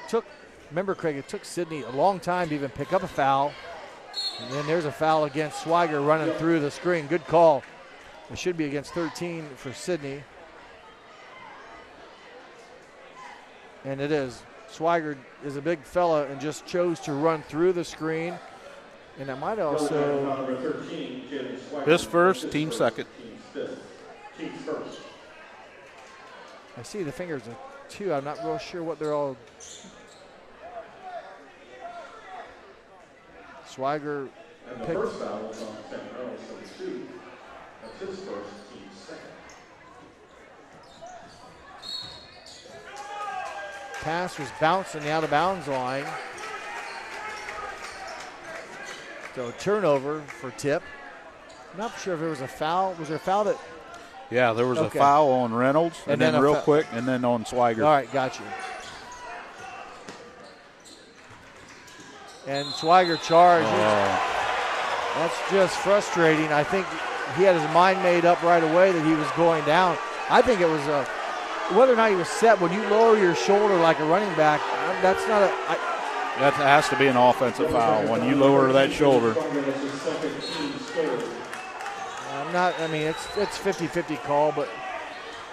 [SPEAKER 1] Remember, Craig, it took Sidney a long time to even pick up a foul. And then there's a foul against Swiger running through the screen. Good call. It should be against 13 for Sidney. And it is. Swiger is a big fella and just chose to run through the screen. And it might also.
[SPEAKER 2] His first, team second.
[SPEAKER 6] Team first.
[SPEAKER 1] I see the fingers of 2. I'm not real sure what they're all. Swiger
[SPEAKER 6] And the
[SPEAKER 1] picked.
[SPEAKER 6] first foul was on Sam Reynolds, so 2. That's his first, team second.
[SPEAKER 1] Pass was bouncing the out of bounds line. So turnover for Tip. I'm not sure if there was a foul. Was there a foul that?
[SPEAKER 2] Yeah, there was a foul on Reynolds, and then real quick, and then on Swiger.
[SPEAKER 1] All right, got you. And Swiger charged. That's just frustrating. I think he had his mind made up right away that he was going down. I think it was whether or not he was set. When you lower your shoulder like a running back, that's not a.
[SPEAKER 2] That has to be an offensive foul when you lower that shoulder.
[SPEAKER 1] It's 50-50 call, but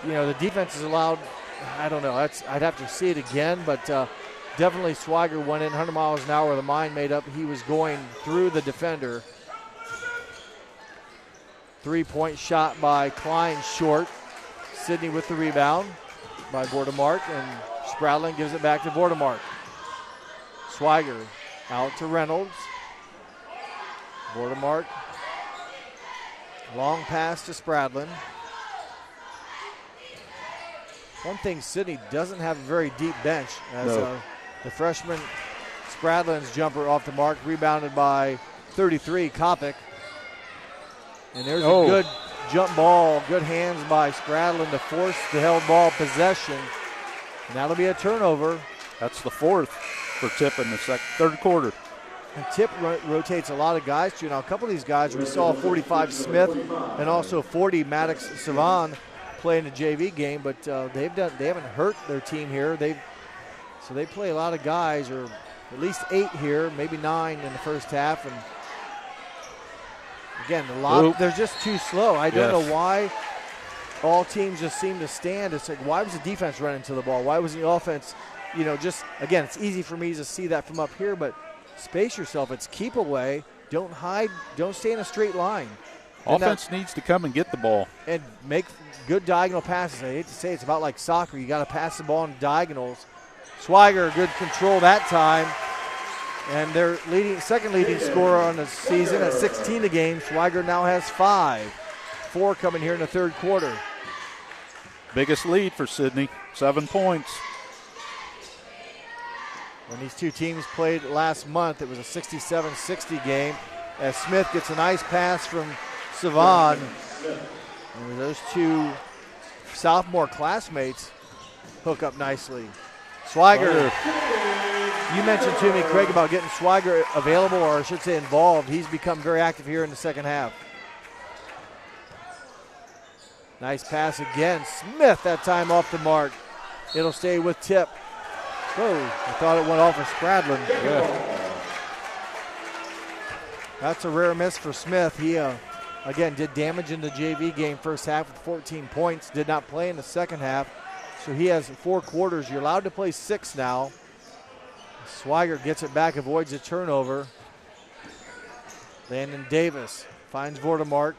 [SPEAKER 1] the defense is allowed. I don't know. I'd have to see it again, but definitely Swiger went in 100 miles an hour with a mind made up. He was going through the defender. 3-point shot by Klein, short. Sidney with the rebound by Vordemark, and Spradlin gives it back to Vordemark. Swiger out to Reynolds. Vordemark. Long pass to Spradlin. One thing, Sidney doesn't have a very deep bench. As the freshman Spradlin's jumper off the mark, rebounded by 33, Kopic. And there's a good jump ball, good hands by Spradlin to force the held ball possession. And that'll be a turnover.
[SPEAKER 2] That's the 4th for Tip in the third quarter.
[SPEAKER 1] And Tip rotates a lot of guys too. Now, a couple of these guys, we saw 45 Smith and also 40 Maddox Savan play in the JV game, but they haven't hurt their team here. So they play a lot of guys, or at least 8 here, maybe 9 in the first half. And again, they're just too slow. I don't know why all teams just seem to stand. It's like, why was the defense running to the ball? Why was the offense, again, it's easy for me to see that from up here, but space yourself. It's keep away. Don't hide. Don't stay in a straight line.
[SPEAKER 2] Offense needs to come and get the ball. And
[SPEAKER 1] make good diagonal passes. I hate to say it's about like soccer. You got to pass the ball in diagonals. Swiger, good control that time. And their second leading scorer on the season at 16 a game. Swiger now has 5. 4 coming here in the third quarter.
[SPEAKER 2] Biggest lead for Sidney, 7 points.
[SPEAKER 1] When these two teams played last month, it was a 67-60 game as Smith gets a nice pass from Savan. And those two sophomore classmates hook up nicely. Swiger, you mentioned to me, Craig, about getting Swiger available, or I should say involved. He's become very active here in the second half. Nice pass again. Smith that time off the mark. It'll stay with Tip. Whoa, I thought it went off of Spradlin. Yeah. That's a rare miss for Smith. He, again, did damage in the JV game first half with 14 points. Did not play in the second half. So he has 4 quarters. You're allowed to play 6 now. Swiger gets it back, avoids a turnover. Landon Davis finds Vordemark.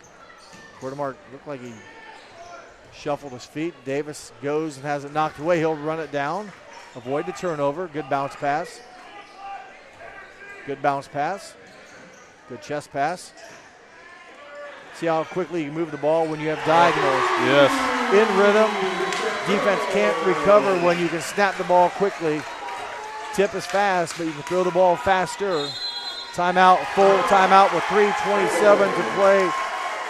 [SPEAKER 1] Vordemark looked like he shuffled his feet. Davis goes and has it knocked away. He'll run it down, avoid the turnover. Good bounce pass. Good bounce pass. Good chest pass. See how quickly you move the ball when you have diagonals.
[SPEAKER 2] Yes.
[SPEAKER 1] In rhythm. Defense can't recover when you can snap the ball quickly. Tip is fast, but you can throw the ball faster. Timeout, full timeout with 3:27 to play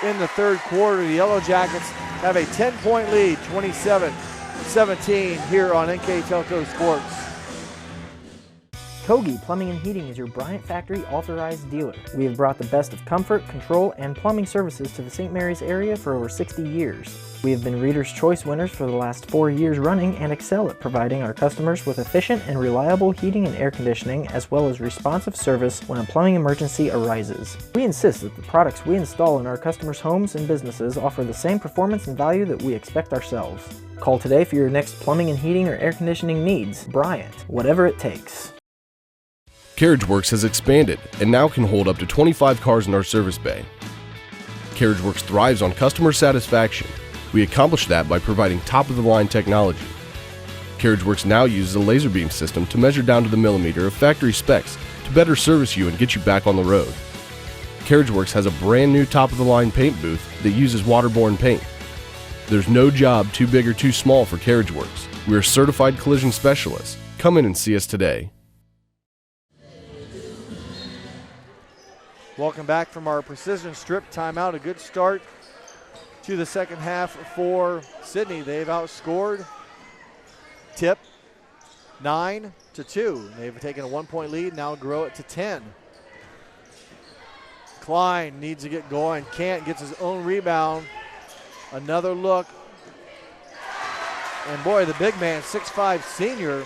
[SPEAKER 1] in the third quarter. The Yellow Jackets have a 10-point lead, 27-17 here on NKTelco Sports.
[SPEAKER 20] Kogi Plumbing and Heating is your Bryant Factory authorized dealer. We have brought the best of comfort, control, and plumbing services to the St. Mary's area for over 60 years. We have been Reader's Choice winners for the last 4 years running and excel at providing our customers with efficient and reliable heating and air conditioning, as well as responsive service when a plumbing emergency arises. We insist that the products we install in our customers' homes and businesses offer the same performance and value that we expect ourselves. Call today for your next plumbing and heating or air conditioning needs. Bryant, whatever it takes.
[SPEAKER 21] CarriageWorks has expanded and now can hold up to 25 cars in our service bay. CarriageWorks thrives on customer satisfaction. We accomplish that by providing top-of-the-line technology. CarriageWorks now uses a laser beam system to measure down to the millimeter of factory specs to better service you and get you back on the road. CarriageWorks has a brand new top-of-the-line paint booth that uses waterborne paint. There's no job too big or too small for CarriageWorks. We are certified collision specialists. Come in and see us today.
[SPEAKER 1] Welcome back from our precision strip timeout. A good start to the second half for Sidney. They've outscored Tip 9-2. They've taken a 1-point lead, now grow it to 10. Klein needs to get going. Can't, gets his own rebound. Another look. And boy, the big man, 6'5" senior,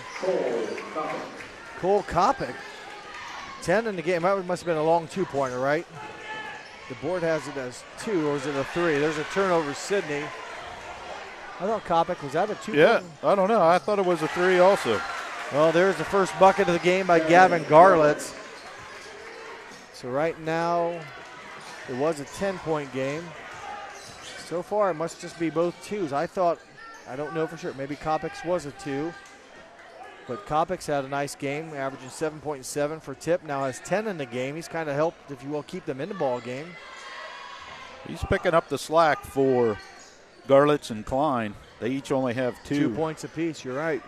[SPEAKER 1] Cole Kopic. 10 in the game. That must have been a long 2-pointer, right? The board has it as 2, or is it a 3? There's a turnover, Sidney. I thought Kopic, was that a 2?
[SPEAKER 2] Yeah, I don't know. I thought it was a 3 also.
[SPEAKER 1] Well, there's the first bucket of the game by Gavin Garlitz. So right now, it was a 10-point game. So far, it must just be both 2s. I don't know for sure. Maybe Kopic's was a 2. But Kopic's had a nice game, averaging 7.7 for Tip. Now has 10 in the game. He's kind of helped, if you will, keep them in the ball game.
[SPEAKER 2] He's picking up the slack for Garlitz and Klein. They each only have 2.
[SPEAKER 1] 2 points apiece, you're right.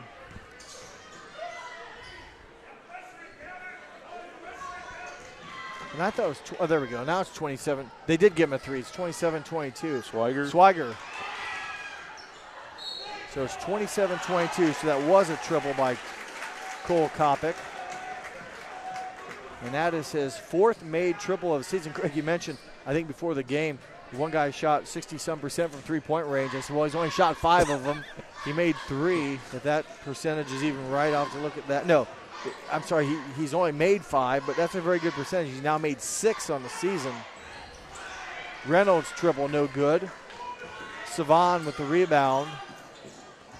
[SPEAKER 1] And I thought it was, there we go. Now it's 27. They did give him a 3. It's 27-22. Swiger. So it's 27-22, so that was a triple by Cole Kopic. And that is his 4th made triple of the season. Craig, you mentioned, I think before the game, one guy shot 60-some% from three-point range. I said, well, he's only shot 5 of them. He made 3. If that percentage is even right, I'll have to look at that. No, I'm sorry, he's only made 5, but that's a very good percentage. He's now made 6 on the season. Reynolds triple, no good. Savan with the rebound.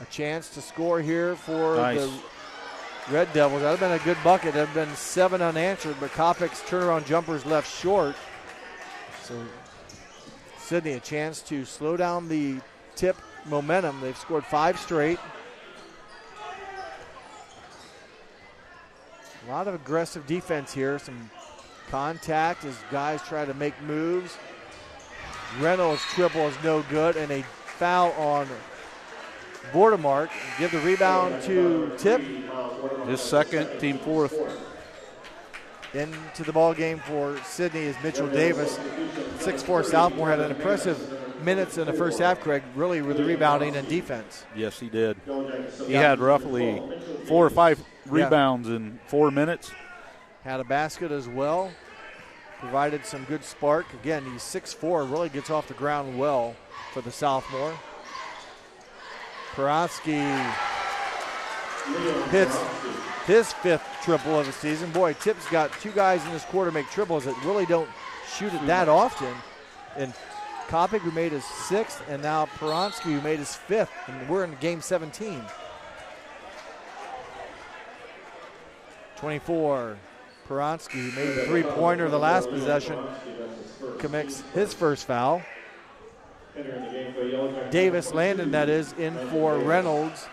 [SPEAKER 1] A chance to score here for the Red Devils. That would have been a good bucket. There have been 7 unanswered, but Kopic's turnaround jumpers left short. So Sidney a chance to slow down the Tip momentum. They've scored 5 straight. A lot of aggressive defense here. Some contact as guys try to make moves. Reynolds' triple is no good, and a foul on Vordemark. Give the rebound to Tip.
[SPEAKER 2] His 2nd, team 4th.
[SPEAKER 1] Into the ball game for Sidney is Mitchell Davis. 6'4" sophomore had an impressive minutes in the first half, Craig, really with the rebounding and defense.
[SPEAKER 2] Yes, he did. He had roughly 4 or 5 rebounds in 4 minutes.
[SPEAKER 1] Had a basket as well. Provided some good spark. Again, he's 6'4", really gets off the ground well for the sophomore. Peronsky hits his 5th triple of the season. Boy, Tip's got 2 guys in this quarter make triples that really don't shoot it that often. And Kopic, who made his 6th, and now Peronsky, who made his 5th. And we're in game 17. 24. Peronsky, who made the 3-pointer the last possession, commits his first foul. Davis Landon, that is, in for Reynolds.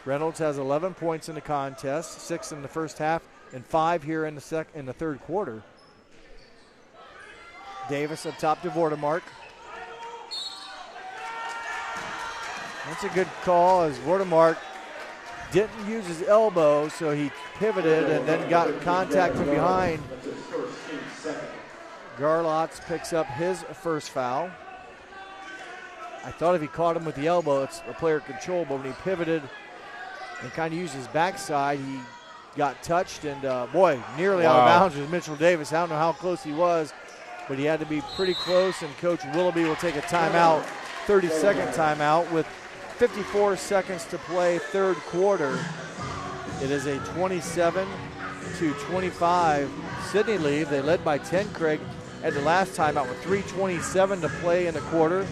[SPEAKER 1] Reynolds has 11 points in the contest, 6 in the first half, and 5 here in the third quarter. Davis up top to Vordemark. That's a good call as Vordemark didn't use his elbow, so he pivoted and then got contact from behind. Garlotz picks up his first foul. I thought if he caught him with the elbow, it's a player control, but when he pivoted and kind of used his backside, he got touched, and nearly out of bounds with Mitchell Davis. I don't know how close he was, but he had to be pretty close, and Coach Willoughby will take a timeout, 30-second timeout with 54 seconds to play, third quarter. It is a 27-25 Sidney lead. They led by 10, Craig, at the last timeout with 3:27 to play in the quarter.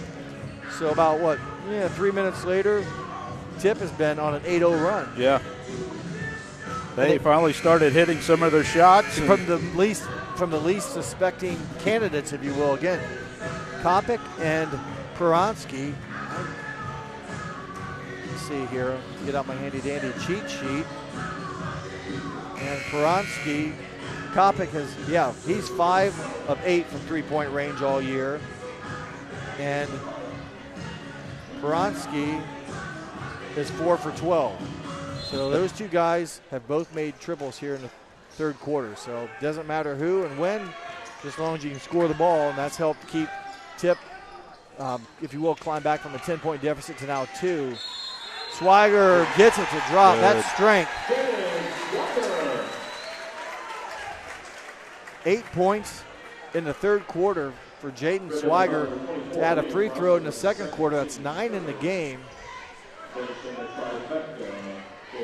[SPEAKER 1] So about 3 minutes later, Tip has been on an 8-0 run.
[SPEAKER 2] Yeah. They finally started hitting some of their shots.
[SPEAKER 1] From the least suspecting candidates, if you will. Again, Kopic and Peronsky. See here, get out my handy dandy cheat sheet. And Peronsky, Kopic he's 5 of 8 from 3-point range all year. And Peronsky is 4 for 12. So those 2 guys have both made triples here in the third quarter. So it doesn't matter who and when, just as long as you can score the ball, and that's helped keep Tip, if you will, climb back from a 10-point deficit to now 2. Swiger gets it to drop. Good. That's strength. 8 points in the third quarter for Jaden Swiger to add a free throw in the second quarter. That's 9 in the game.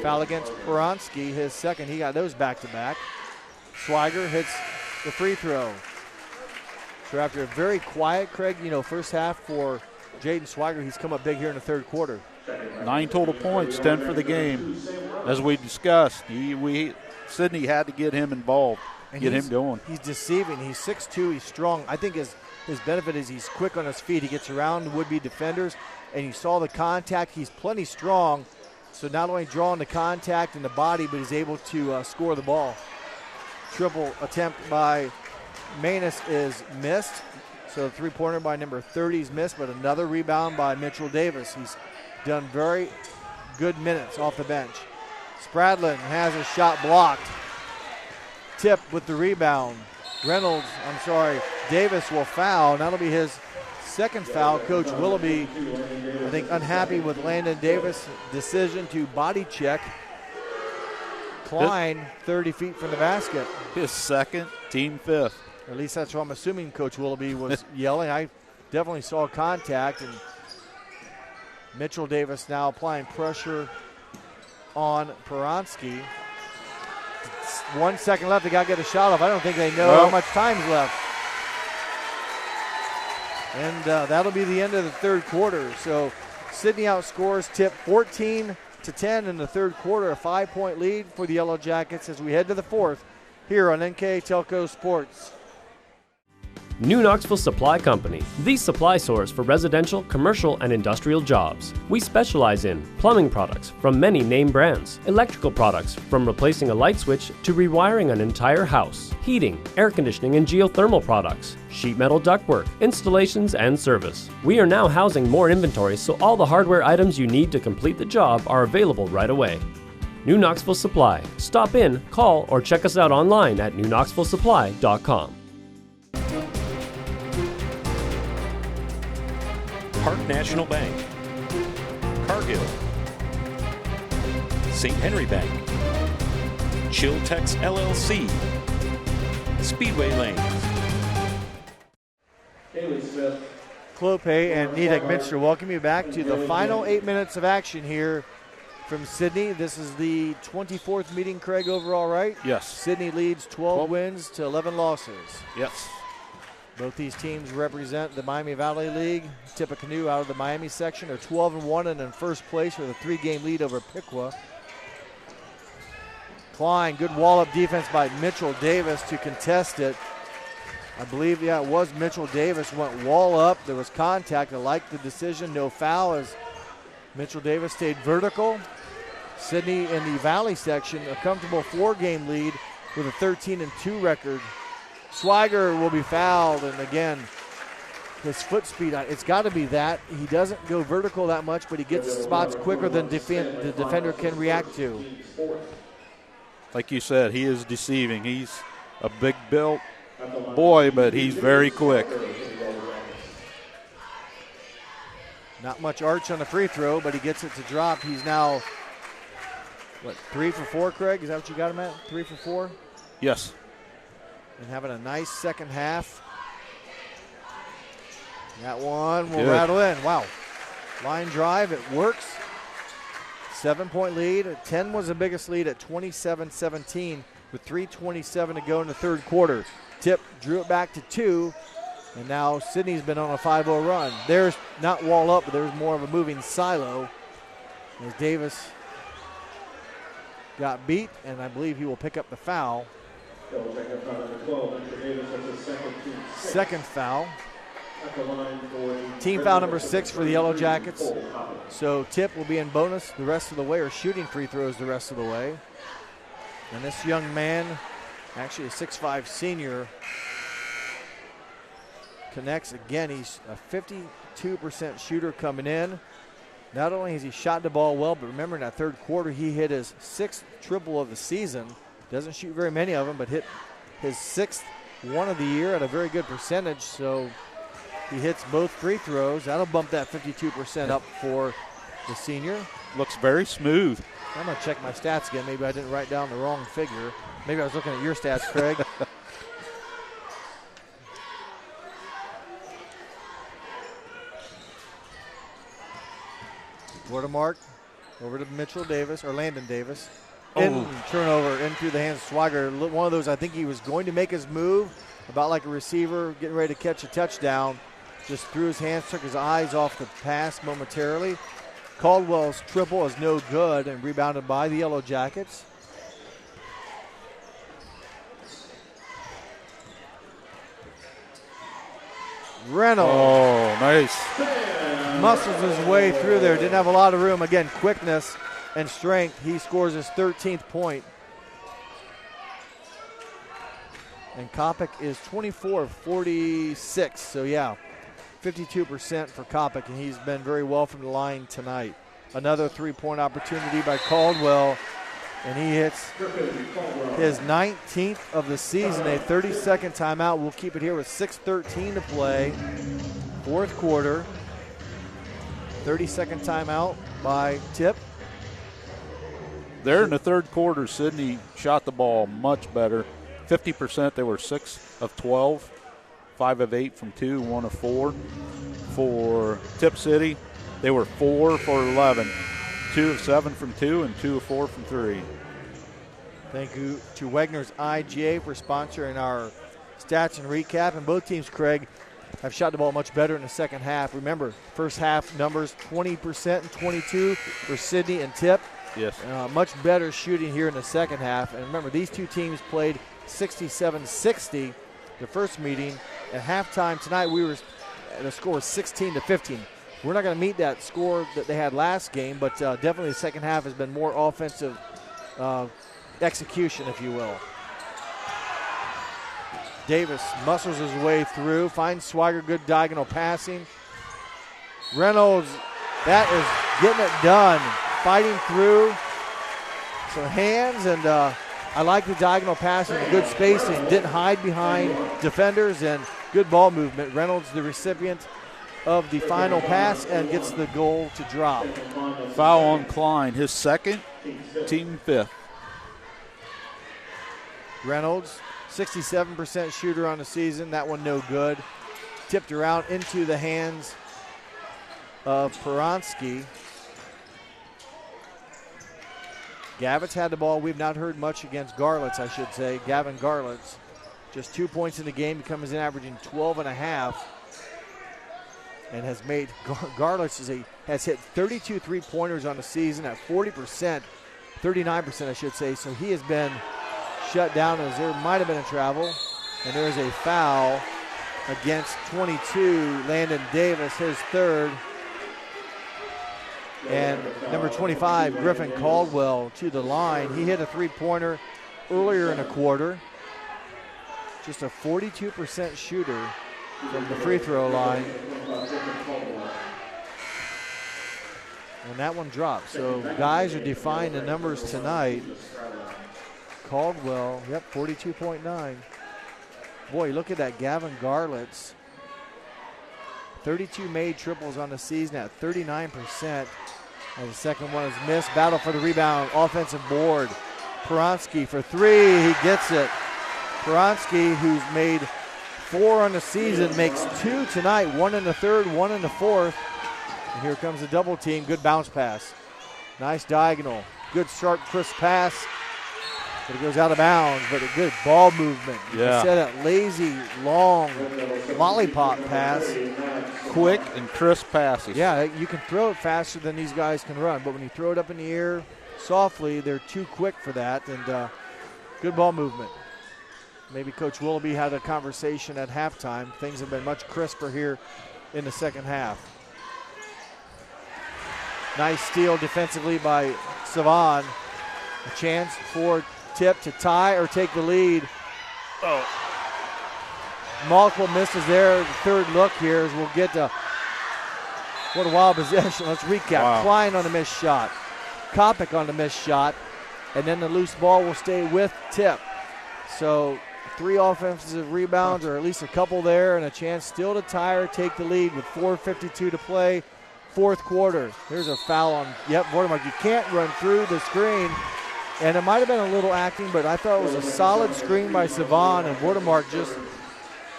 [SPEAKER 1] Foul against Peronsky, his second. He got those back-to-back. Swiger hits the free throw. So after a very quiet, Craig, first half for Jaden Swiger, he's come up big here in the third quarter.
[SPEAKER 2] 9 total points, 10 for the game. As we discussed, Sidney had to get him involved, get him going.
[SPEAKER 1] He's deceiving. He's 6'2", he's strong. I think his benefit is he's quick on his feet. He gets around would-be defenders, and you saw the contact. He's plenty strong, so not only drawing the contact in the body, but he's able to score the ball. Triple attempt by Manus is missed, so the 3-pointer by number 30 is missed, but another rebound by Mitchell Davis. He's done very good minutes off the bench. Spradlin has a shot blocked. Tip with the rebound. Davis will foul, and that'll be his second foul. Coach Willoughby, I think, unhappy with Landon Davis' decision to body check Klein 30 feet from the basket.
[SPEAKER 2] His second, team 5th.
[SPEAKER 1] Or at least that's what I'm assuming Coach Willoughby was yelling. I definitely saw contact, and Mitchell Davis now applying pressure on Peronsky. 1 second left. They got to get a shot off. I don't think they know how much time's left. And that'll be the end of the third quarter. So Sidney outscores Tip 14-10 in the third quarter. A 5-point lead for the Yellow Jackets as we head to the fourth here on NKTelco Sports.
[SPEAKER 5] New Knoxville Supply Company, the supply source for residential, commercial, and industrial jobs. We specialize in plumbing products from many name brands, electrical products from replacing a light switch to rewiring an entire house, heating, air conditioning, and geothermal products, sheet metal ductwork, installations, and service. We are now housing more inventory, so all the hardware items you need to complete the job are available right away. New Knoxville Supply. Stop in, call, or check us out online at newknoxvillesupply.com.
[SPEAKER 18] First National Bank, Cargill, St. Henry Bank, Chiltex LLC, Speedway Lanes.
[SPEAKER 6] Haley Smith.
[SPEAKER 1] Clope and Nidek Minster welcome you back to the final 8 minutes of action here from Sidney. This is the 24th meeting, Craig, overall, right?
[SPEAKER 2] Yes.
[SPEAKER 1] Sidney leads 12 wins to 11 losses.
[SPEAKER 2] Yes.
[SPEAKER 1] Both these teams represent the Miami Valley League. Tippecanoe out of the Miami section are 12-1 and in first place with a 3-game lead over Piqua. Klein, good wall-up defense by Mitchell Davis to contest it. I believe, it was Mitchell Davis went wall up. There was contact. I like the decision. No foul as Mitchell Davis stayed vertical. Sidney in the Valley section, a comfortable 4-game lead with a 13-2 record. Swigert will be fouled, and again, his foot speed, it's got to be that. He doesn't go vertical that much, but he gets spots quicker than the defender can react to.
[SPEAKER 2] Like you said, he is deceiving. He's a big-built boy, but he's very quick.
[SPEAKER 1] Not much arch on the free throw, but he gets it to drop. He's now, 3 for 4, Craig? Is that what you got him at? 3 for 4?
[SPEAKER 2] Yes.
[SPEAKER 1] And having a nice second half. That one will rattle in. Wow. Line drive, it works. 7-point lead. 10 was the biggest lead at 27-17 with 3:27 to go in the third quarter. Tip drew it back to 2, and now Sidney's been on a 5-0 run. There's not wall up, but there's more of a moving silo as Davis got beat, and I believe he will pick up the foul. Second foul. Team foul number 6 for the Yellow Jackets. So Tip will be in bonus the rest of the way, or shooting free throws the rest of the way. And this young man, actually a 6'5" senior, connects again. He's a 52% shooter coming in. Not only has he shot the ball well, but remember in that third quarter he hit his 6th triple of the season. Doesn't shoot very many of them, but hit his 6th one of the year at a very good percentage. So he hits both free throws. That'll bump that 52% up for the senior.
[SPEAKER 2] Looks very smooth.
[SPEAKER 1] I'm going to check my stats again. Maybe I didn't write down the wrong figure. Maybe I was looking at your stats, Craig. Watermark over to Mitchell Davis, or Landon Davis. Turnover in through the hands of Swigert. One of those, I think he was going to make his move, about like a receiver getting ready to catch a touchdown. Just threw his hands, took his eyes off the pass momentarily. Caldwell's triple is no good and rebounded by the Yellow Jackets. Reynolds.
[SPEAKER 2] Oh, nice.
[SPEAKER 1] Muscles his way through there. Didn't have a lot of room. Again, quickness and strength. He scores his 13th point. And Kopic is 24 of 46. So, 52% for Kopic, and he's been very well from the line tonight. Another three-point opportunity by Caldwell, and he hits his 19th of the season, a 30-second timeout. We'll keep it here with 6:13 to play. Fourth quarter. 30-second timeout by Tip.
[SPEAKER 2] There in the third quarter, Sidney shot the ball much better. 50%, they were 6 of 12, 5 of 8 from 2, 1 of 4. For Tip City, they were 4 for 11, 2 of 7 from 2, and 2 of 4 from 3.
[SPEAKER 1] Thank you to Wagner's IGA for sponsoring our stats and recap. And both teams, Craig, have shot the ball much better in the second half. Remember, first half numbers 20% and 22 for Sidney and Tip.
[SPEAKER 2] Yes.
[SPEAKER 1] Much better shooting here in the second half. And remember, these two teams played 67-60 the first meeting. At halftime tonight, the score was 16-15. We're not going to meet that score that they had last game, but definitely the second half has been more offensive execution, if you will. Davis muscles his way through, finds Swigert, good diagonal passing. Reynolds, that is getting it done, fighting through some hands, and I like the diagonal passing, the good spacing, didn't hide behind defenders, and good ball movement. Reynolds, the recipient of the final pass and gets the goal to drop.
[SPEAKER 2] Foul on Klein, his second, team fifth.
[SPEAKER 1] Reynolds, 67% shooter on the season. That one no good. Tipped around into the hands of Peronsky. Gavitt's had the ball. We've not heard much against Garlitz, I should say. Gavin Garlitz, just 2 points in the game. He comes in averaging 12.5 and has made Garlitz has hit 32 three-pointers on the season at 40%, 39% I should say. So he has been shut down as there might have been a travel. And there is a foul against 22, Landon Davis, his third. And number 25, Griffin Caldwell, to the line. He hit a three-pointer earlier in the quarter. Just a 42% shooter from the free throw line. And that one dropped. So guys are defying the numbers tonight. Caldwell, 42.9. Boy, look at that, Gavin Garlitz. 32 made triples on the season at 39%. And the second one is missed. Battle for the rebound, offensive board. Peronsky for three, he gets it. Peronsky, who's made 4 on the season, makes 2 tonight, 1 in the third, 1 in the fourth. And here comes the double team, good bounce pass. Nice diagonal, good sharp, crisp pass. But it goes out of bounds, but a good ball movement.
[SPEAKER 2] Yeah.
[SPEAKER 1] Instead of that lazy, long lollipop pass.
[SPEAKER 2] Quick and crisp passes.
[SPEAKER 1] Yeah, you can throw it faster than these guys can run, but when you throw it up in the air softly, they're too quick for that, and good ball movement. Maybe Coach Willoughby had a conversation at halftime. Things have been much crisper here in the second half. Nice steal defensively by Savan. A chance for Tip to tie or take the lead.
[SPEAKER 2] Oh.
[SPEAKER 1] Multiple misses there. The third look here as we'll get to what a wild possession. Let's recap.
[SPEAKER 2] Wow.
[SPEAKER 1] Klein on the missed shot. Kopic on the missed shot. And then the loose ball will stay with Tip. So 3 offensive rebounds, or at least a couple there, and a chance still to tie or take the lead with 4:52 to play. Fourth quarter. There's a foul on, Vordermark. You can't run through the screen. And it might have been a little acting, but I thought it was a solid screen by Savan, and Vordermark just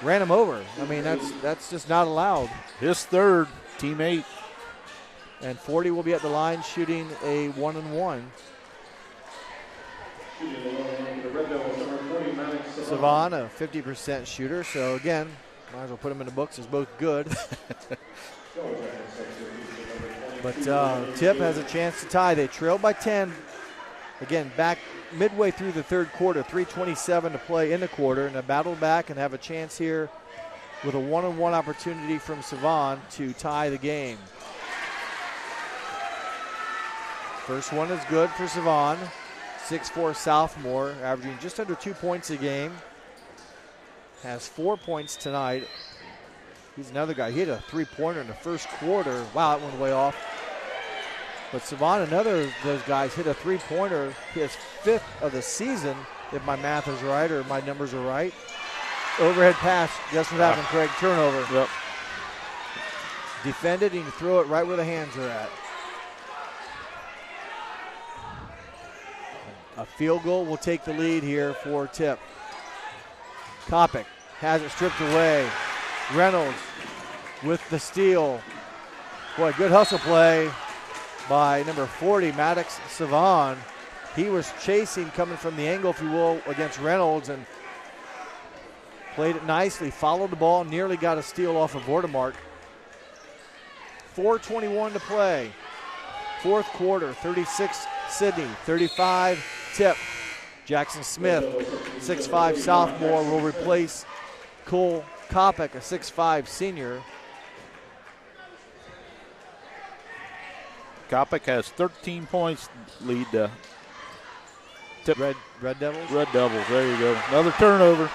[SPEAKER 1] ran him over. I mean, that's just not allowed.
[SPEAKER 2] His third, team 8.
[SPEAKER 1] And 40 will be at the line shooting a 1-and-1. Savan, a 50% shooter, so again, might as well put him in the books as both good. But Tip has a chance to tie. They trailed by 10. Again, back midway through the third quarter, 3:27 to play in the quarter, and they battle back and have a chance here with a 1-on-1 opportunity from Savan to tie the game. First one is good for Savan. 6'4" sophomore, averaging just under 2 points a game. Has 4 points tonight. He's another guy. He hit a three-pointer in the first quarter. Wow, that went way off. But Savan, another of those guys, hit a three-pointer, his 5th of the season, if my math is right or my numbers are right. Overhead pass. Guess what happened, Craig? Turnover.
[SPEAKER 2] Yep.
[SPEAKER 1] Defended, and you throw it right where the hands are at. A field goal will take the lead here for Tip. Kopic has it stripped away. Reynolds with the steal. Boy, good hustle play by number 40, Maddox Savan. He was chasing, coming from the angle, if you will, against Reynolds, and played it nicely, followed the ball, nearly got a steal off of Vordermark. 4:21 to play. Fourth quarter, 36 Sidney, 35 Tip. Jackson Smith, 6'5" sophomore, will replace Cole Kopic, a 6'5" senior.
[SPEAKER 2] Kopic has 13 points lead Tip.
[SPEAKER 1] Red Devils?
[SPEAKER 2] Red Devils, there you go. Another turnover.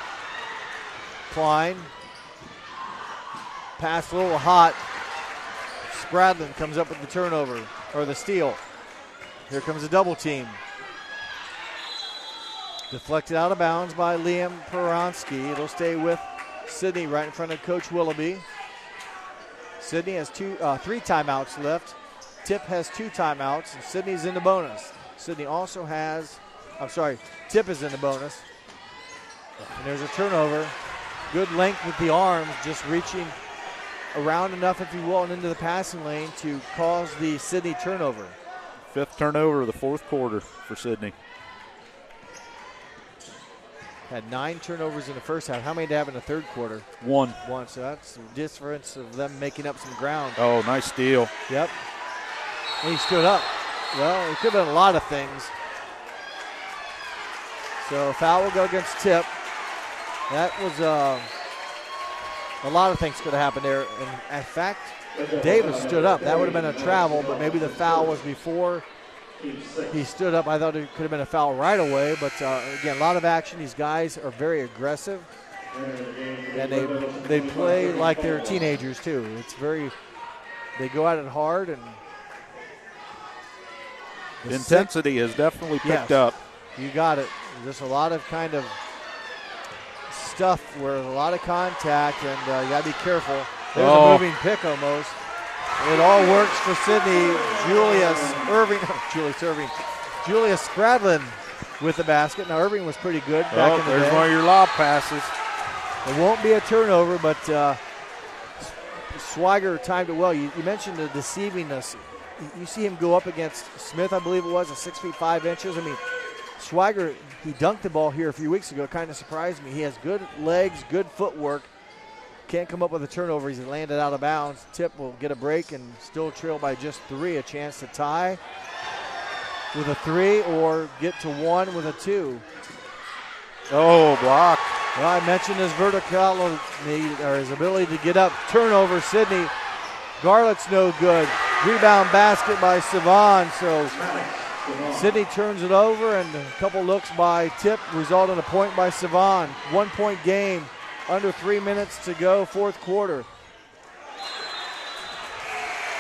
[SPEAKER 1] Klein. Pass a little hot. Spradlin comes up with the turnover, or the steal. Here comes a double team. Deflected out of bounds by Liam Peronsky. It'll stay with Sidney right in front of Coach Willoughby. Sidney has three timeouts left. Tip has 2 timeouts, and Sidney's in the bonus. Sidney also has, Tip is in the bonus. And there's a turnover. Good length with the arms, just reaching around enough, if you will, and into the passing lane to cause the Sidney turnover.
[SPEAKER 2] 5th turnover of the 4th quarter for Sidney.
[SPEAKER 1] Had 9 turnovers in the first half. How many did they have in the third quarter?
[SPEAKER 2] 1.
[SPEAKER 1] So that's the difference of them making up some ground.
[SPEAKER 2] Oh, nice steal.
[SPEAKER 1] Yep. And he stood up. Well, it could have been a lot of things. So foul will go against Tip. That was a lot of things could have happened there. And in fact, Davis stood up. That would have been a travel, but maybe the foul was before he stood up. I thought it could have been a foul right away, but again, a lot of action. These guys are very aggressive, and they play like they're teenagers too. They go at it hard, and
[SPEAKER 2] the intensity has definitely picked up.
[SPEAKER 1] You got it. Just a lot of kind of stuff where a lot of contact, and you got to be careful. There's a moving pick almost. It all works for Sidney. Julius Spradlin with the basket. Now, Irving was pretty good back in the day.
[SPEAKER 2] There's one of your lob passes.
[SPEAKER 1] It won't be a turnover, but Swiger timed it well. You mentioned the deceivingness. You see him go up against Smith, I believe it was, at 6 feet 5 inches. I mean, Swiger, he dunked the ball here a few weeks ago. It kind of surprised me. He has good legs, good footwork. Can't come up with a turnover. He's landed out of bounds. Tip will get a break and still trail by just 3. A chance to tie with a 3 or get to 1 with a 2.
[SPEAKER 2] Oh, block.
[SPEAKER 1] Well, I mentioned his verticality, or his ability to get up. Turnover, Sidney. Garlett's no good. Rebound basket by Savan. So Sidney turns it over, and a couple looks by Tip result in a point by Savan. 1 point game. Under 3 minutes to go, 4th quarter.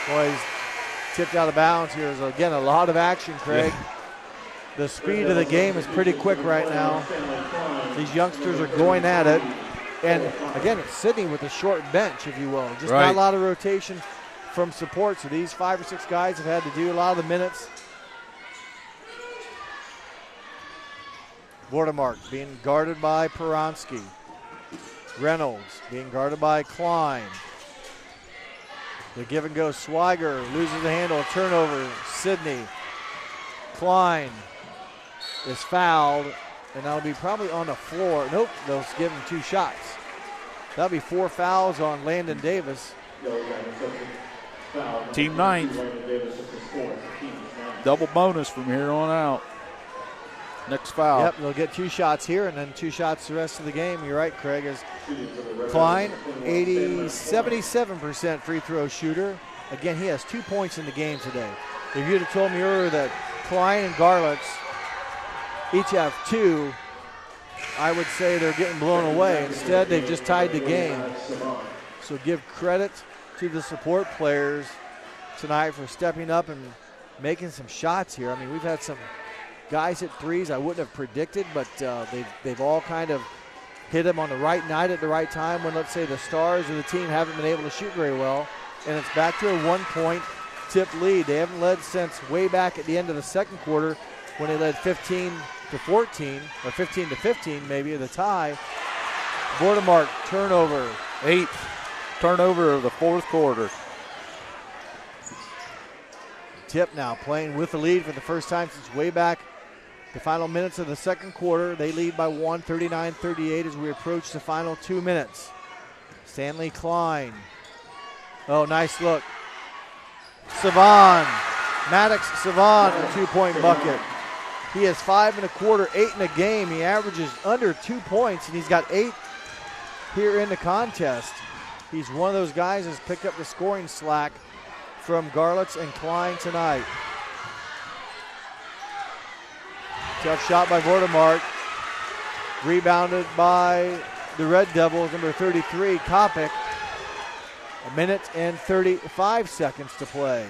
[SPEAKER 1] Boy, he's tipped out of bounds here. So again, a lot of action, Craig. Yeah. The speed of the game is pretty quick right now. These youngsters are going at it. And again, it's Sidney with a short bench, if you will. Just not a lot of rotation from support. So these 5 or 6 guys have had to do a lot of the minutes. Vordemark being guarded by Peronsky. Reynolds being guarded by Klein. The give and go. Swiger loses the handle. Turnover. Sidney. Klein is fouled, and that'll be probably on the floor. Nope, they'll give him 2 shots. That'll be 4 fouls on Landon Davis.
[SPEAKER 2] Team 9th. Double bonus from here on out. Next foul.
[SPEAKER 1] Yep, they'll get 2 shots here and then 2 shots the rest of the game. You're right, Craig. As Klein, 77% free throw shooter. Again, he has 2 points in the game today. If you'd have told me earlier that Klein and Garlitz each have 2, I would say they're getting blown away. Instead, they've just tied the game. So give credit to the support players tonight for stepping up and making some shots here. I mean, we've had some guys hit threes I wouldn't have predicted, but they've all kind of hit them on the right night at the right time when, let's say, the stars of the team haven't been able to shoot very well. And it's back to a 1-point Tip lead. They haven't led since way back at the end of the second quarter when they led 15-14 or 15-15 maybe, the tie. Vordemark, turnover.
[SPEAKER 2] 8th turnover of the 4th quarter.
[SPEAKER 1] Tip now playing with the lead for the first time since way back the final minutes of the second quarter. They lead by 1, 39-38 as we approach the final 2 minutes. Stanley Klein. Oh, nice look. Savan. Maddox Savan, a 2-point bucket. He has 5 1/4, 8 in a game. He averages under 2 points, and he's got 8 here in the contest. He's one of those guys that's picked up the scoring slack from Garlitz and Klein tonight. Tough shot by Vordemark. Rebounded by the Red Devils, number 33, Kopic. 1 minute and 35 seconds to play.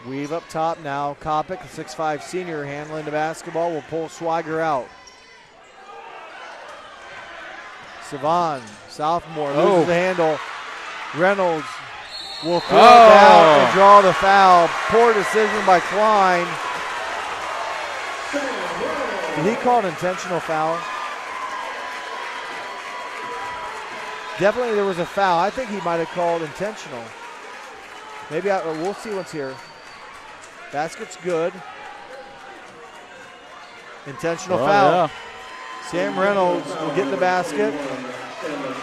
[SPEAKER 1] Weave up top now. Kopic, a 6'5 senior, handling the basketball, will pull Swiger out. Savon, sophomore, loses the handle. Reynolds will throw it down and draw the foul. Poor decision by Klein. Did he call an intentional foul? Definitely there was a foul. I think he might have called intentional. Maybe we'll see what's here. Basket's good. Intentional foul. Yeah. Sam Reynolds will get the basket,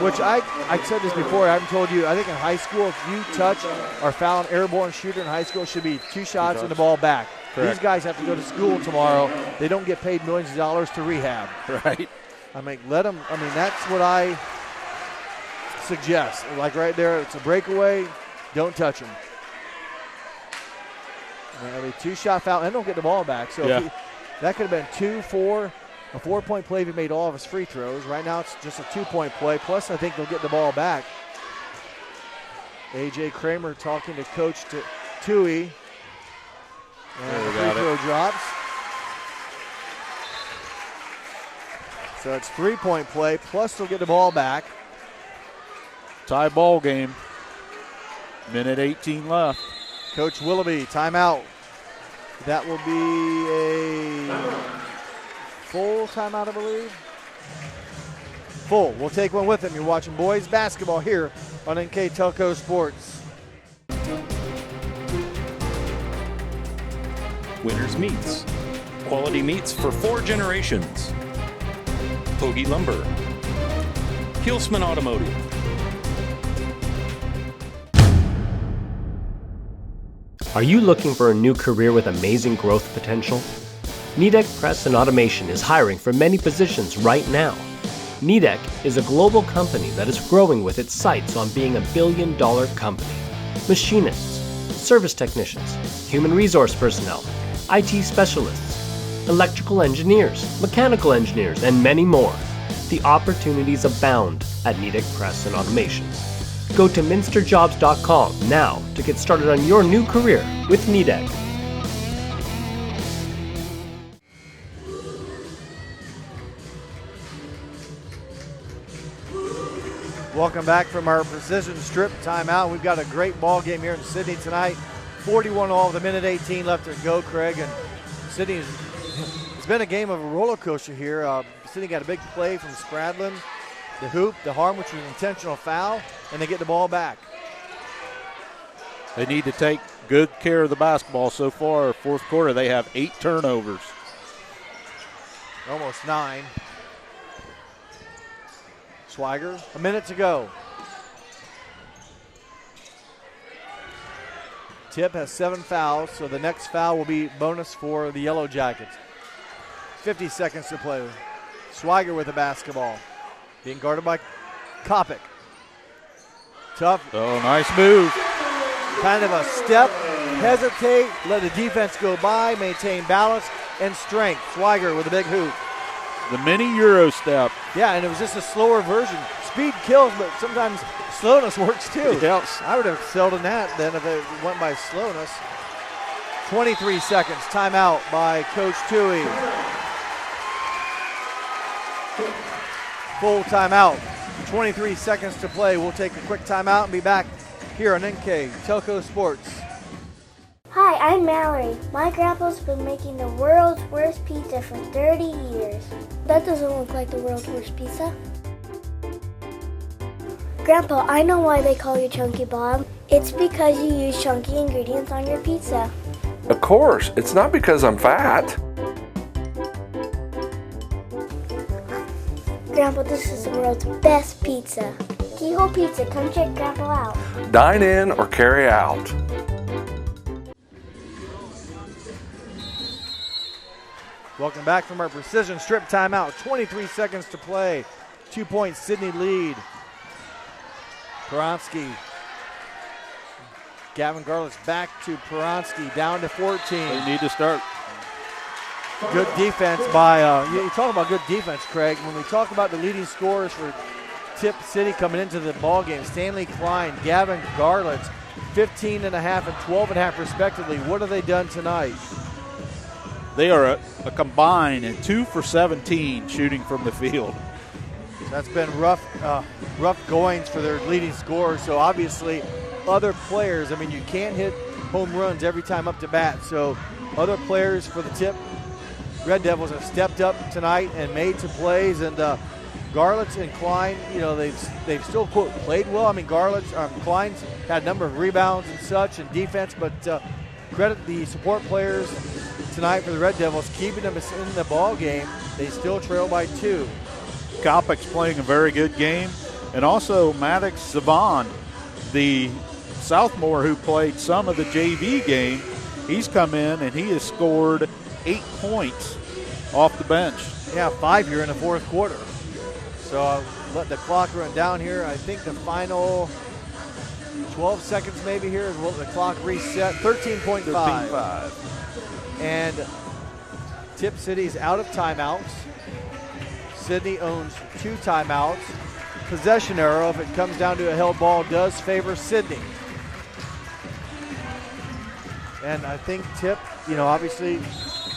[SPEAKER 1] which I said this before. I haven't told you. I think in high school, if you touch or foul an airborne shooter in high school, it should be 2 shots and the ball back. Correct. These guys have to go to school tomorrow. They don't get paid millions of dollars to rehab.
[SPEAKER 2] Right.
[SPEAKER 1] I mean, let them. I mean, that's what I suggest. Like right there, it's a breakaway. Don't touch them. I mean, 2-shot foul and don't get the ball back. So if that could have been 2, 4. A 4-point play if he made all of his free throws. Right now it's just a 2-point play. Plus, I think they'll get the ball back. A.J. Kramer talking to Coach Tui. And the free throw drops. So it's 3-point play. Plus, they'll get the ball back.
[SPEAKER 2] Tie ball game. Minute 18 left.
[SPEAKER 1] Coach Willoughby, timeout. That will be a full timeout, I believe. Full. We'll take one with him. You're watching boys basketball here on NKTelco Sports.
[SPEAKER 18] Winners Meats. Quality meats for 4 generations. Hoagie Lumber. Hilsman Automotive.
[SPEAKER 5] Are you looking for a new career with amazing growth potential? Nidec Press and Automation is hiring for many positions right now. Nidec is a global company that is growing with its sights on being $1 billion company. Machinists, service technicians, human resource personnel, IT specialists, electrical engineers, mechanical engineers, and many more. The opportunities abound at Nidec Press and Automation. Go to minsterjobs.com now to get started on your new career with Nidec.
[SPEAKER 1] Welcome back from our precision strip timeout. We've got a great ball game here in Sidney tonight. 41-all with a minute 18 left to go, Craig. And Sidney, it's been a game of a roller coaster here. Sidney got a big play from Spradlin. The hoop, the harm, which was an intentional foul, and they get the ball back.
[SPEAKER 2] They need to take good care of the basketball so far. Fourth quarter, they have 8 turnovers.
[SPEAKER 1] Almost 9. Swiger, a minute to go. Tip has 7 fouls, so the next foul will be bonus for the Yellow Jackets. 50 seconds to play. Swiger with the basketball. Being guarded by Kopic. Tough.
[SPEAKER 2] Oh, nice move.
[SPEAKER 1] Kind of a step, hesitate, let the defense go by, maintain balance and strength. Swiger with a big hoop.
[SPEAKER 2] The mini Euro step.
[SPEAKER 1] Yeah, and it was just a slower version. Speed kills, but sometimes slowness works too.
[SPEAKER 2] Yes.
[SPEAKER 1] I would have excelled in that then if it went by slowness. 23 seconds. Timeout by Coach Tui. Full timeout. 23 seconds to play. We'll take a quick timeout and be back here on NKTelco Sports.
[SPEAKER 8] Hi, I'm Mallory. My grandpa's been making the world's worst pizza for 30 years. That doesn't look like the world's worst pizza. Grandpa, I know why they call you Chunky Bob. It's because you use chunky ingredients on your pizza.
[SPEAKER 9] Of course, it's not because I'm fat.
[SPEAKER 8] Grandpa, this is the world's best pizza. Keyhole Pizza, come check Grandpa out.
[SPEAKER 9] Dine in or carry out.
[SPEAKER 1] Welcome back from our precision strip timeout. 23 seconds to play. 2-point Sidney lead. Peronsky. Gavin Garlick's back to Peronsky, down to 14.
[SPEAKER 2] They need to start.
[SPEAKER 1] Good defense by, you talk about good defense, Craig. When we talk about the leading scorers for Tip City coming into the ball game, Stanley Klein, Gavin Garlitz, 15.5 and 12.5 respectively. What have they done tonight?
[SPEAKER 2] They are a combined 2 for 17 shooting from the field.
[SPEAKER 1] That's been rough goings for their leading scorer. So obviously other players, I mean, you can't hit home runs every time up to bat. So other players for the Tip Red Devils have stepped up tonight and made some plays. And Garlett's and Klein, you know, they've still, quote, played well. I mean, Klein's had a number of rebounds and such and defense, but credit the support players tonight for the Red Devils, keeping them in the ball game. They still trail by 2.
[SPEAKER 2] Kopic's playing a very good game. And also Maddox Savon, the sophomore who played some of the JV game, he's come in and he has scored 8 points off the bench.
[SPEAKER 1] Yeah, 5 here in the fourth quarter. So I'll let the clock run down here. I think the final 12 seconds maybe here is what the clock reset. 13.5.
[SPEAKER 2] 13.5.
[SPEAKER 1] And Tip City's out of timeouts. Sidney owns 2 timeouts. Possession arrow, if it comes down to a held ball, does favor Sidney. And I think Tip, you know, obviously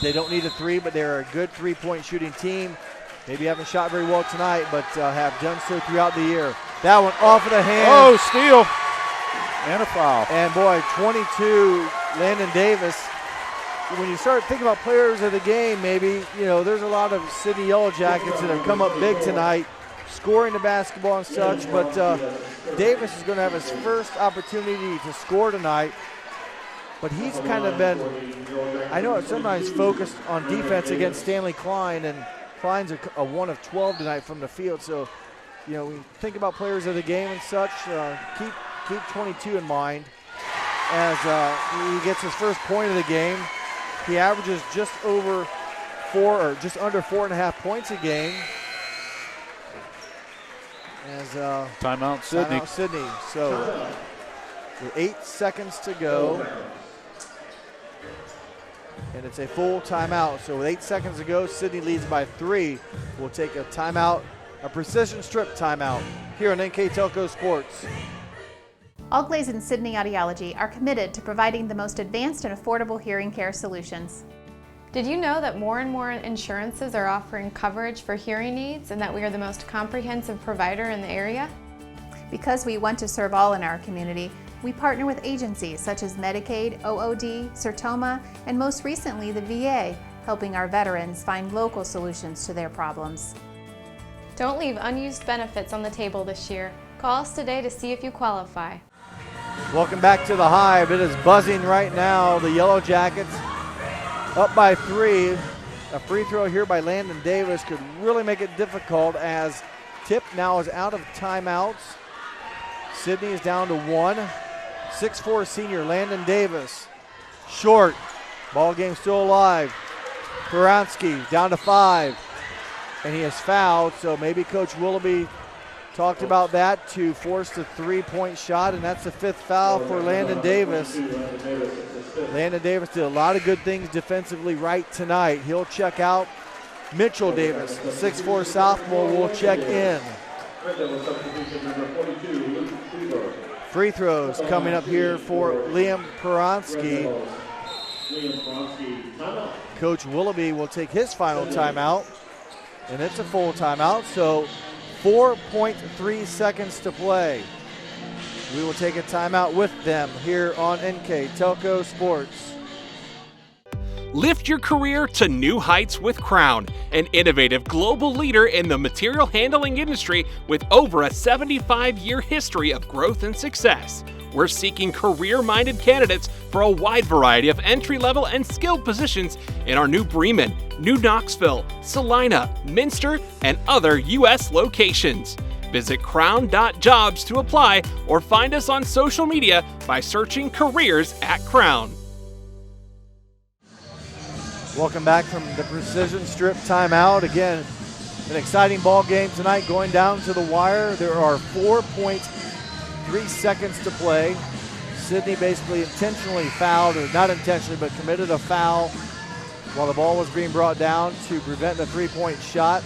[SPEAKER 1] they don't need a 3, but they're a good 3-point shooting team. Maybe haven't shot very well tonight, but have done so throughout the year. That one off of the hand.
[SPEAKER 2] Oh, steal. And a foul.
[SPEAKER 1] And boy, 22, Landon Davis. When you start thinking about players of the game, maybe, you know, there's a lot of Sidney Yellow Jackets that have come up big tonight, scoring the basketball and such, but Davis is going to have his first opportunity to score tonight. But he's kind of been, I know it's sometimes focused on defense against Stanley Klein, and Klein's a 1 of 12 tonight from the field. So, you know, when you think about players of the game and such, keep 22 in mind as he gets his first point of the game. He averages just under 4.5 points a game. As
[SPEAKER 2] timeout Sidney.
[SPEAKER 1] So with 8 seconds to go, and it's a full timeout. So with 8 seconds to go, Sidney leads by 3. We'll take a timeout, a precision strip timeout here on NKTelco Sports.
[SPEAKER 10] All Glaze and Sidney Audiology are committed to providing the most advanced and affordable hearing care solutions.
[SPEAKER 11] Did you know that more and more insurances are offering coverage for hearing needs and that we are the most comprehensive provider in the area?
[SPEAKER 10] Because we want to serve all in our community, we partner with agencies such as Medicaid, OOD, Sertoma, and most recently the VA, helping our veterans find local solutions to their problems.
[SPEAKER 11] Don't leave unused benefits on the table this year. Call us today to see if you qualify.
[SPEAKER 1] Welcome back to the Hive. It is buzzing right now. The Yellow Jackets up by 3. A free throw here by Landon Davis could really make it difficult as Tip now is out of timeouts. Sidney is down to 1. 6'4" senior Landon Davis. Short. Ball game still alive. Peronsky down to 5. And he has fouled, so maybe Coach Willoughby talked about that to force the 3-point shot, and that's the 5th foul for Landon Davis. Landon Davis did a lot of good things defensively right tonight. He'll check out. Mitchell Davis, the 6'4" sophomore, will check in. Free throws coming up here for Liam Peronsky. Coach Willoughby will take his final timeout, and it's a full timeout, so 4.3 seconds to play. We will take a timeout with them here on NKTelco Sports.
[SPEAKER 3] Lift your career to new heights with Crown, an innovative global leader in the material handling industry with over a 75-year history of growth and success. We're seeking career-minded candidates for a wide variety of entry-level and skilled positions in our new Bremen, New Knoxville, Salina, Minster, and other U.S. locations. Visit crown.jobs to apply or find us on social media by searching Careers at Crown.
[SPEAKER 1] Welcome back from the Precision Strip timeout. Again, an exciting ball game tonight going down to the wire. There are 4.3 seconds to play. Sidney basically intentionally fouled, or not intentionally, but committed a foul while the ball was being brought down to prevent the 3-point shot.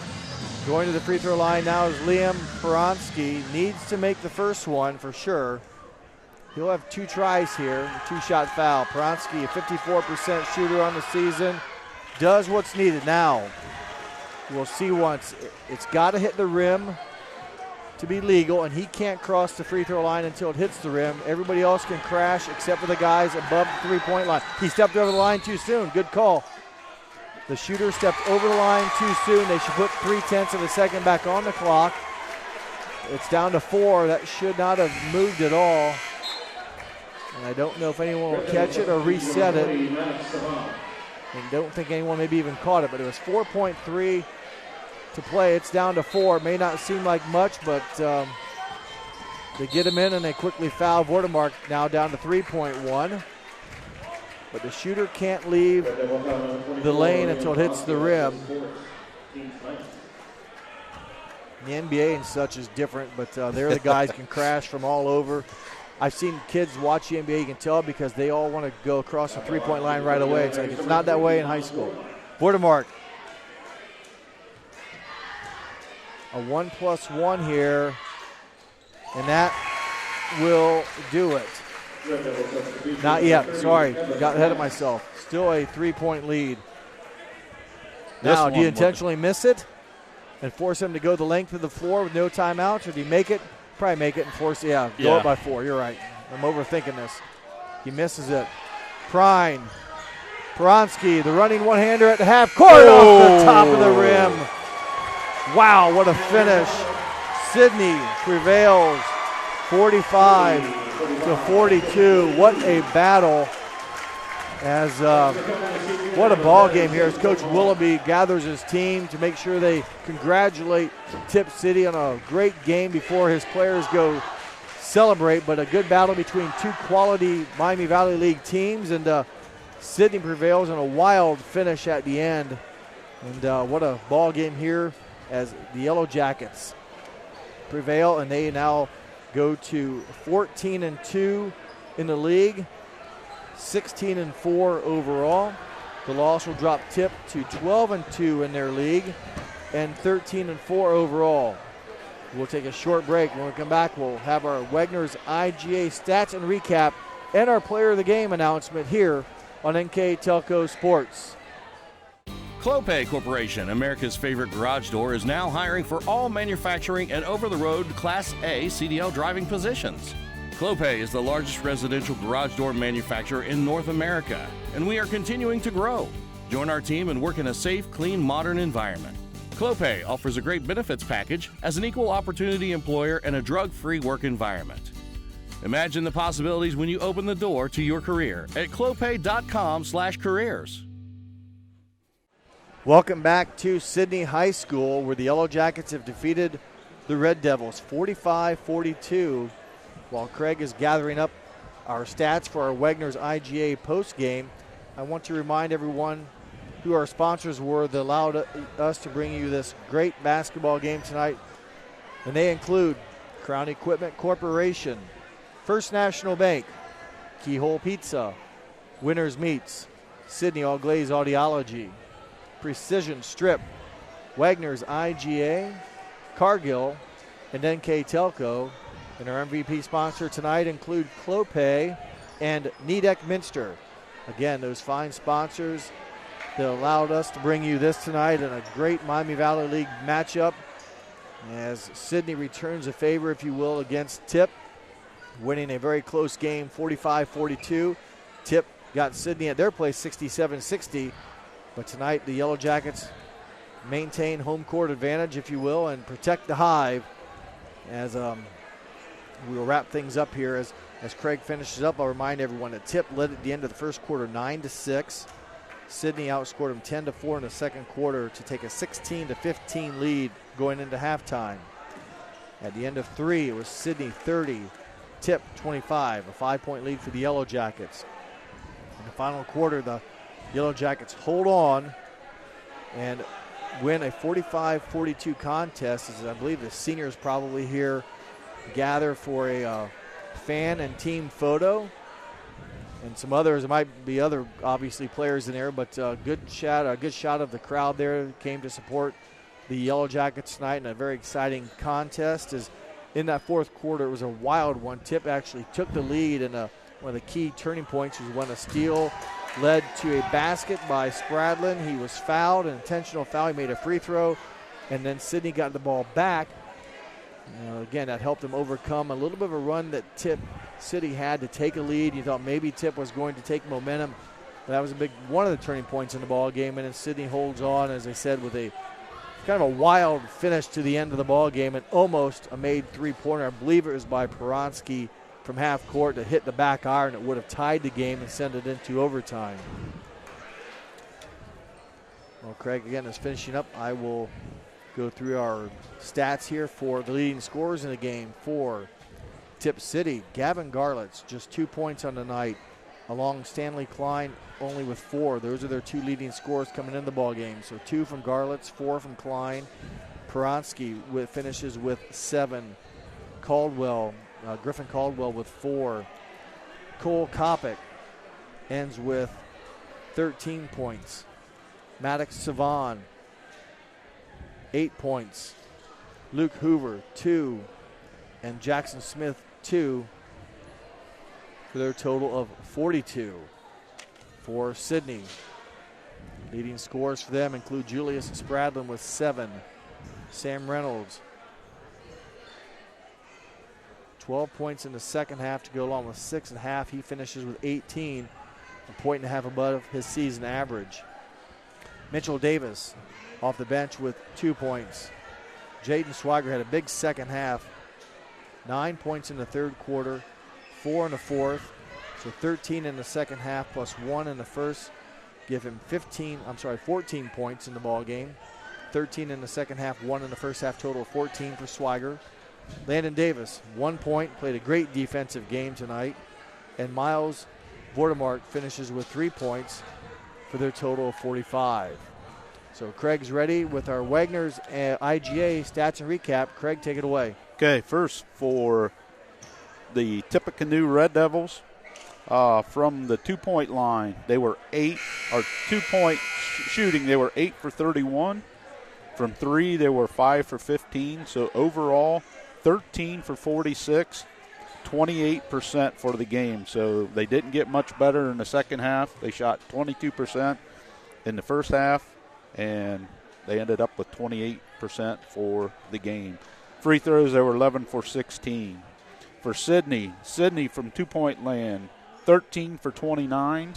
[SPEAKER 1] Going to the free throw line now is Liam Peronsky. Needs to make the first one for sure. He'll have 2 tries here, a 2-shot foul. Peronsky, a 54% shooter on the season, does what's needed. Now, we'll see once. It's got to hit the rim. to be legal, and he can't cross the free throw line until it hits the rim. Everybody else can crash except for the guys above the three-point line. He stepped over the line too soon. Good call. The shooter stepped over the line too soon. They should put 3/10 of a second back on the clock. It's down to 4. That should not have moved at all. And I don't know if anyone will catch it or reset it. And don't think anyone maybe even caught it, but it was 4.3 to play. It's down to 4. It may not seem like much, but they get him in and they quickly foul Vordermark, now down to 3.1. But the shooter can't leave the lane until it hits the rim. The NBA and such is different, but there the guys can crash from all over. I've seen kids watch the NBA, you can tell, because they all want to go across the three-point line right away. It's like it's not that way in high school. Vordermark. A 1+1 here, and that will do it. Not yet. Sorry, got ahead of myself. Still a 3-point lead. Now, do you intentionally miss it and force him to go the length of the floor with no timeouts, or do you make it? Probably make it and force, go up by 4. You're right. I'm overthinking this. He misses it. Prine. Peronsky, the running one-hander at the half court off the top of the rim. Wow, what a finish. Sidney prevails 45-42. What a battle. As what a ball game here as Coach Willoughby gathers his team to make sure they congratulate Tipp City on a great game before his players go celebrate. But a good battle between two quality Miami Valley League teams, and Sidney prevails on a wild finish at the end. And what a ball game here as the Yellow Jackets prevail, and they now go to 14-2 in the league. 16-4 overall. The loss will drop Tipp to 12-2 in their league and 13-4 overall. We'll take a short break. When we come back, we'll have our Wagner's IGA stats and recap and our player of the game announcement here on NKTelco Sports.
[SPEAKER 4] Clopay Corporation, America's favorite garage door, is now hiring for all manufacturing and over-the-road Class A CDL driving positions. Clopay is the largest residential garage door manufacturer in North America, and we are continuing to grow. Join our team and work in a safe, clean, modern environment. Clopay offers a great benefits package as an equal opportunity employer and a drug-free work environment. Imagine the possibilities when you open the door to your career at clopay.com/careers.
[SPEAKER 1] Welcome back to Sidney High School, where the Yellow Jackets have defeated the Red Devils 45-42. While Craig is gathering up our stats for our Wagner's IGA postgame, I want to remind everyone who our sponsors were that allowed us to bring you this great basketball game tonight. And they include Crown Equipment Corporation, First National Bank, Keyhole Pizza, Winners Meats, Sidney All Glaze Audiology, Precision Strip, Wagner's IGA, Cargill, and NKTelco. And our MVP sponsor tonight include Clopay and Nidec Minster. Again, those fine sponsors that allowed us to bring you this tonight in a great Miami Valley League matchup as Sidney returns a favor, if you will, against Tipp, winning a very close game, 45-42. Tipp got Sidney at their place 67-60, but tonight the Yellow Jackets maintain home court advantage, if you will, and protect the Hive as we will wrap things up here as Craig finishes up. I'll remind everyone that Tipp led at the end of the first quarter 9-6. Sidney outscored him 10-4 in the second quarter to take a 16-15 lead going into halftime. At the end of 3, it was Sidney 30, Tipp 25, a 5-point lead for the Yellow Jackets. In the final quarter, the Yellow Jackets hold on and win a 45-42 contest, as I believe the seniors probably here gather for a fan and team photo, and some others. There might be other obviously players in there, but a good shot of the crowd there came to support the Yellow Jackets tonight in a very exciting contest. As in that fourth quarter, it was a wild one. Tipp actually took the lead, and one of the key turning points was when a steal led to a basket by Spradlin. He was fouled, an intentional foul. He made a free throw, and then Sidney got the ball back Again, that helped them overcome a little bit of a run that Tipp City had to take a lead. You thought maybe Tipp was going to take momentum. But that was one of the turning points in the ball game, and then Sidney holds on, as I said, with a kind of a wild finish to the end of the ball game and almost a made three-pointer. I believe it was by Peronsky from half court to hit the back iron. It would have tied the game and sent it into overtime. Well, Craig again is finishing up. I will go through our stats here for the leading scorers in the game for Tipp City. Gavin Garlitz, just 2 points on the night, along Stanley Klein only with 4. Those are their 2 leading scorers coming in the ball game. So 2 from Garlitz, 4 from Klein. Peronsky finishes with 7. Griffin Caldwell with 4. Cole Kopic ends with 13 points. Maddox Savan, 8 points. Luke Hoover, 2. And Jackson Smith, 2. For their total of 42 for Sidney. Leading scorers for them include Julius Spradlin with 7. Sam Reynolds, 12 points in the second half to go along with 6.5. He finishes with 18, a point and a half above his season average. Mitchell Davis off the bench with 2 points. Jaden Swiger had a big second half. 9 points in the third quarter, 4 in the fourth. So 13 in the second half plus 1 in the first. Give him 14 points in the ball game. 13 in the second half, 1 in the first half, total of 14 for Swiger. Landon Davis, 1 point, played a great defensive game tonight. And Miles Vordemark finishes with 3 points for their total of 45. So Craig's ready with our Wagner's IGA stats and recap. Craig, take it away.
[SPEAKER 2] Okay, first for the Tippecanoe Red Devils, from the 2-point line, they were 2-point shooting, they were 8 for 31. From 3, they were 5 for 15. So overall, 13 for 46, 28% for the game. So they didn't get much better in the second half. They shot 22% in the first half, and they ended up with 28% for the game. Free throws, they were 11 for 16. For Sidney from 2-point land, 13 for 29.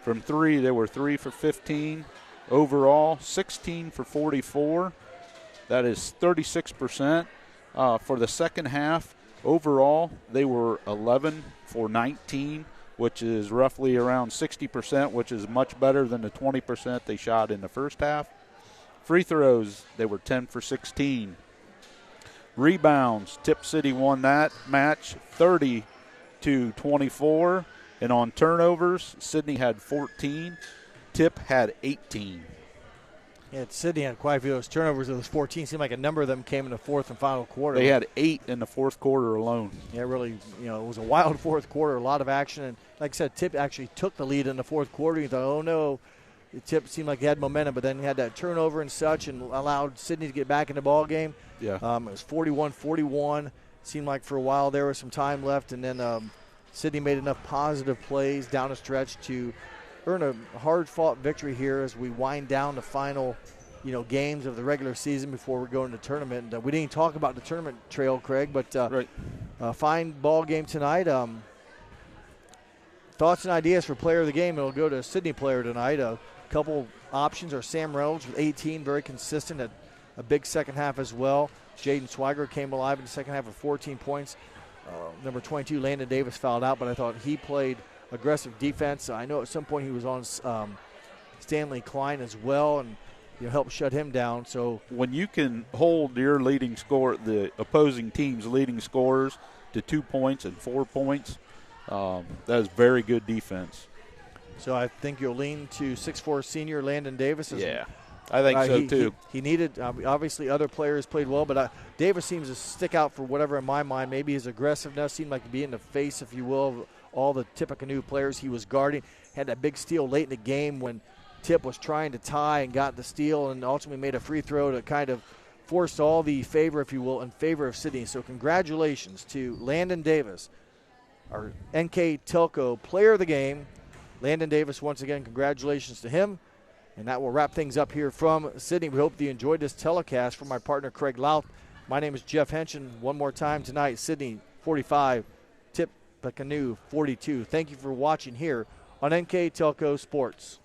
[SPEAKER 2] From 3, they were 3 for 15. Overall, 16 for 44. That is 36%. For the second half, overall, they were 11 for 19, which is roughly around 60%, which is much better than the 20% they shot in the first half. Free throws, they were 10 for 16. Rebounds, Tipp City won that match 30-24. And on turnovers, Sidney had 14. Tipp had 18.
[SPEAKER 1] Yeah, Sidney had quite a few of those turnovers. Of those 14, seemed like a number of them came in the fourth and final quarter.
[SPEAKER 2] They had 8 in the fourth quarter alone.
[SPEAKER 1] Yeah, really, it was a wild fourth quarter, a lot of action. And like I said, Tipp actually took the lead in the fourth quarter. You thought, oh, no. Tipp seemed like he had momentum, but then he had that turnover and such and allowed Sidney to get back in the ball game.
[SPEAKER 2] Yeah.
[SPEAKER 1] It was 41-41. Seemed like for a while there was some time left, and then Sidney made enough positive plays down the stretch to earn a hard-fought victory here as we wind down the final, games of the regular season before we go into the tournament. And, we didn't talk about the tournament trail, Craig, but
[SPEAKER 2] right.
[SPEAKER 1] Fine ball game tonight. Thoughts and ideas for player of the game. It'll go to Sidney player tonight. A couple options are Sam Reynolds with 18, very consistent, at a big second half as well. Jaden Swiger came alive in the second half with 14 points. Number 22, Landon Davis, fouled out, but I thought he played aggressive defense. I know at some point he was on Stanley Klein as well and helped shut him down. So
[SPEAKER 2] when you can hold your leading scorer, the opposing team's leading scorers, to 2 points and 4 points, that is very good defense.
[SPEAKER 1] So I think you'll lean to 6'4" senior Landon Davis.
[SPEAKER 2] Yeah, I think so too.
[SPEAKER 1] He needed, obviously other players played well, but Davis seems to stick out for whatever in my mind. Maybe his aggressiveness seemed like to be in the face, if you will, of all the Tippecanoe players he was guarding. Had that big steal late in the game when Tipp was trying to tie and got the steal and ultimately made a free throw to kind of force all the favor, if you will, in favor of Sidney. So congratulations to Landon Davis, our NKTelco player of the game. Landon Davis, once again, congratulations to him. And that will wrap things up here from Sidney. We hope that you enjoyed this telecast from my partner Craig Louth. My name is Jeff Henshin. One more time tonight, Sidney 45, Tippecanoe 42. Thank you for watching here on NKTelco Sports.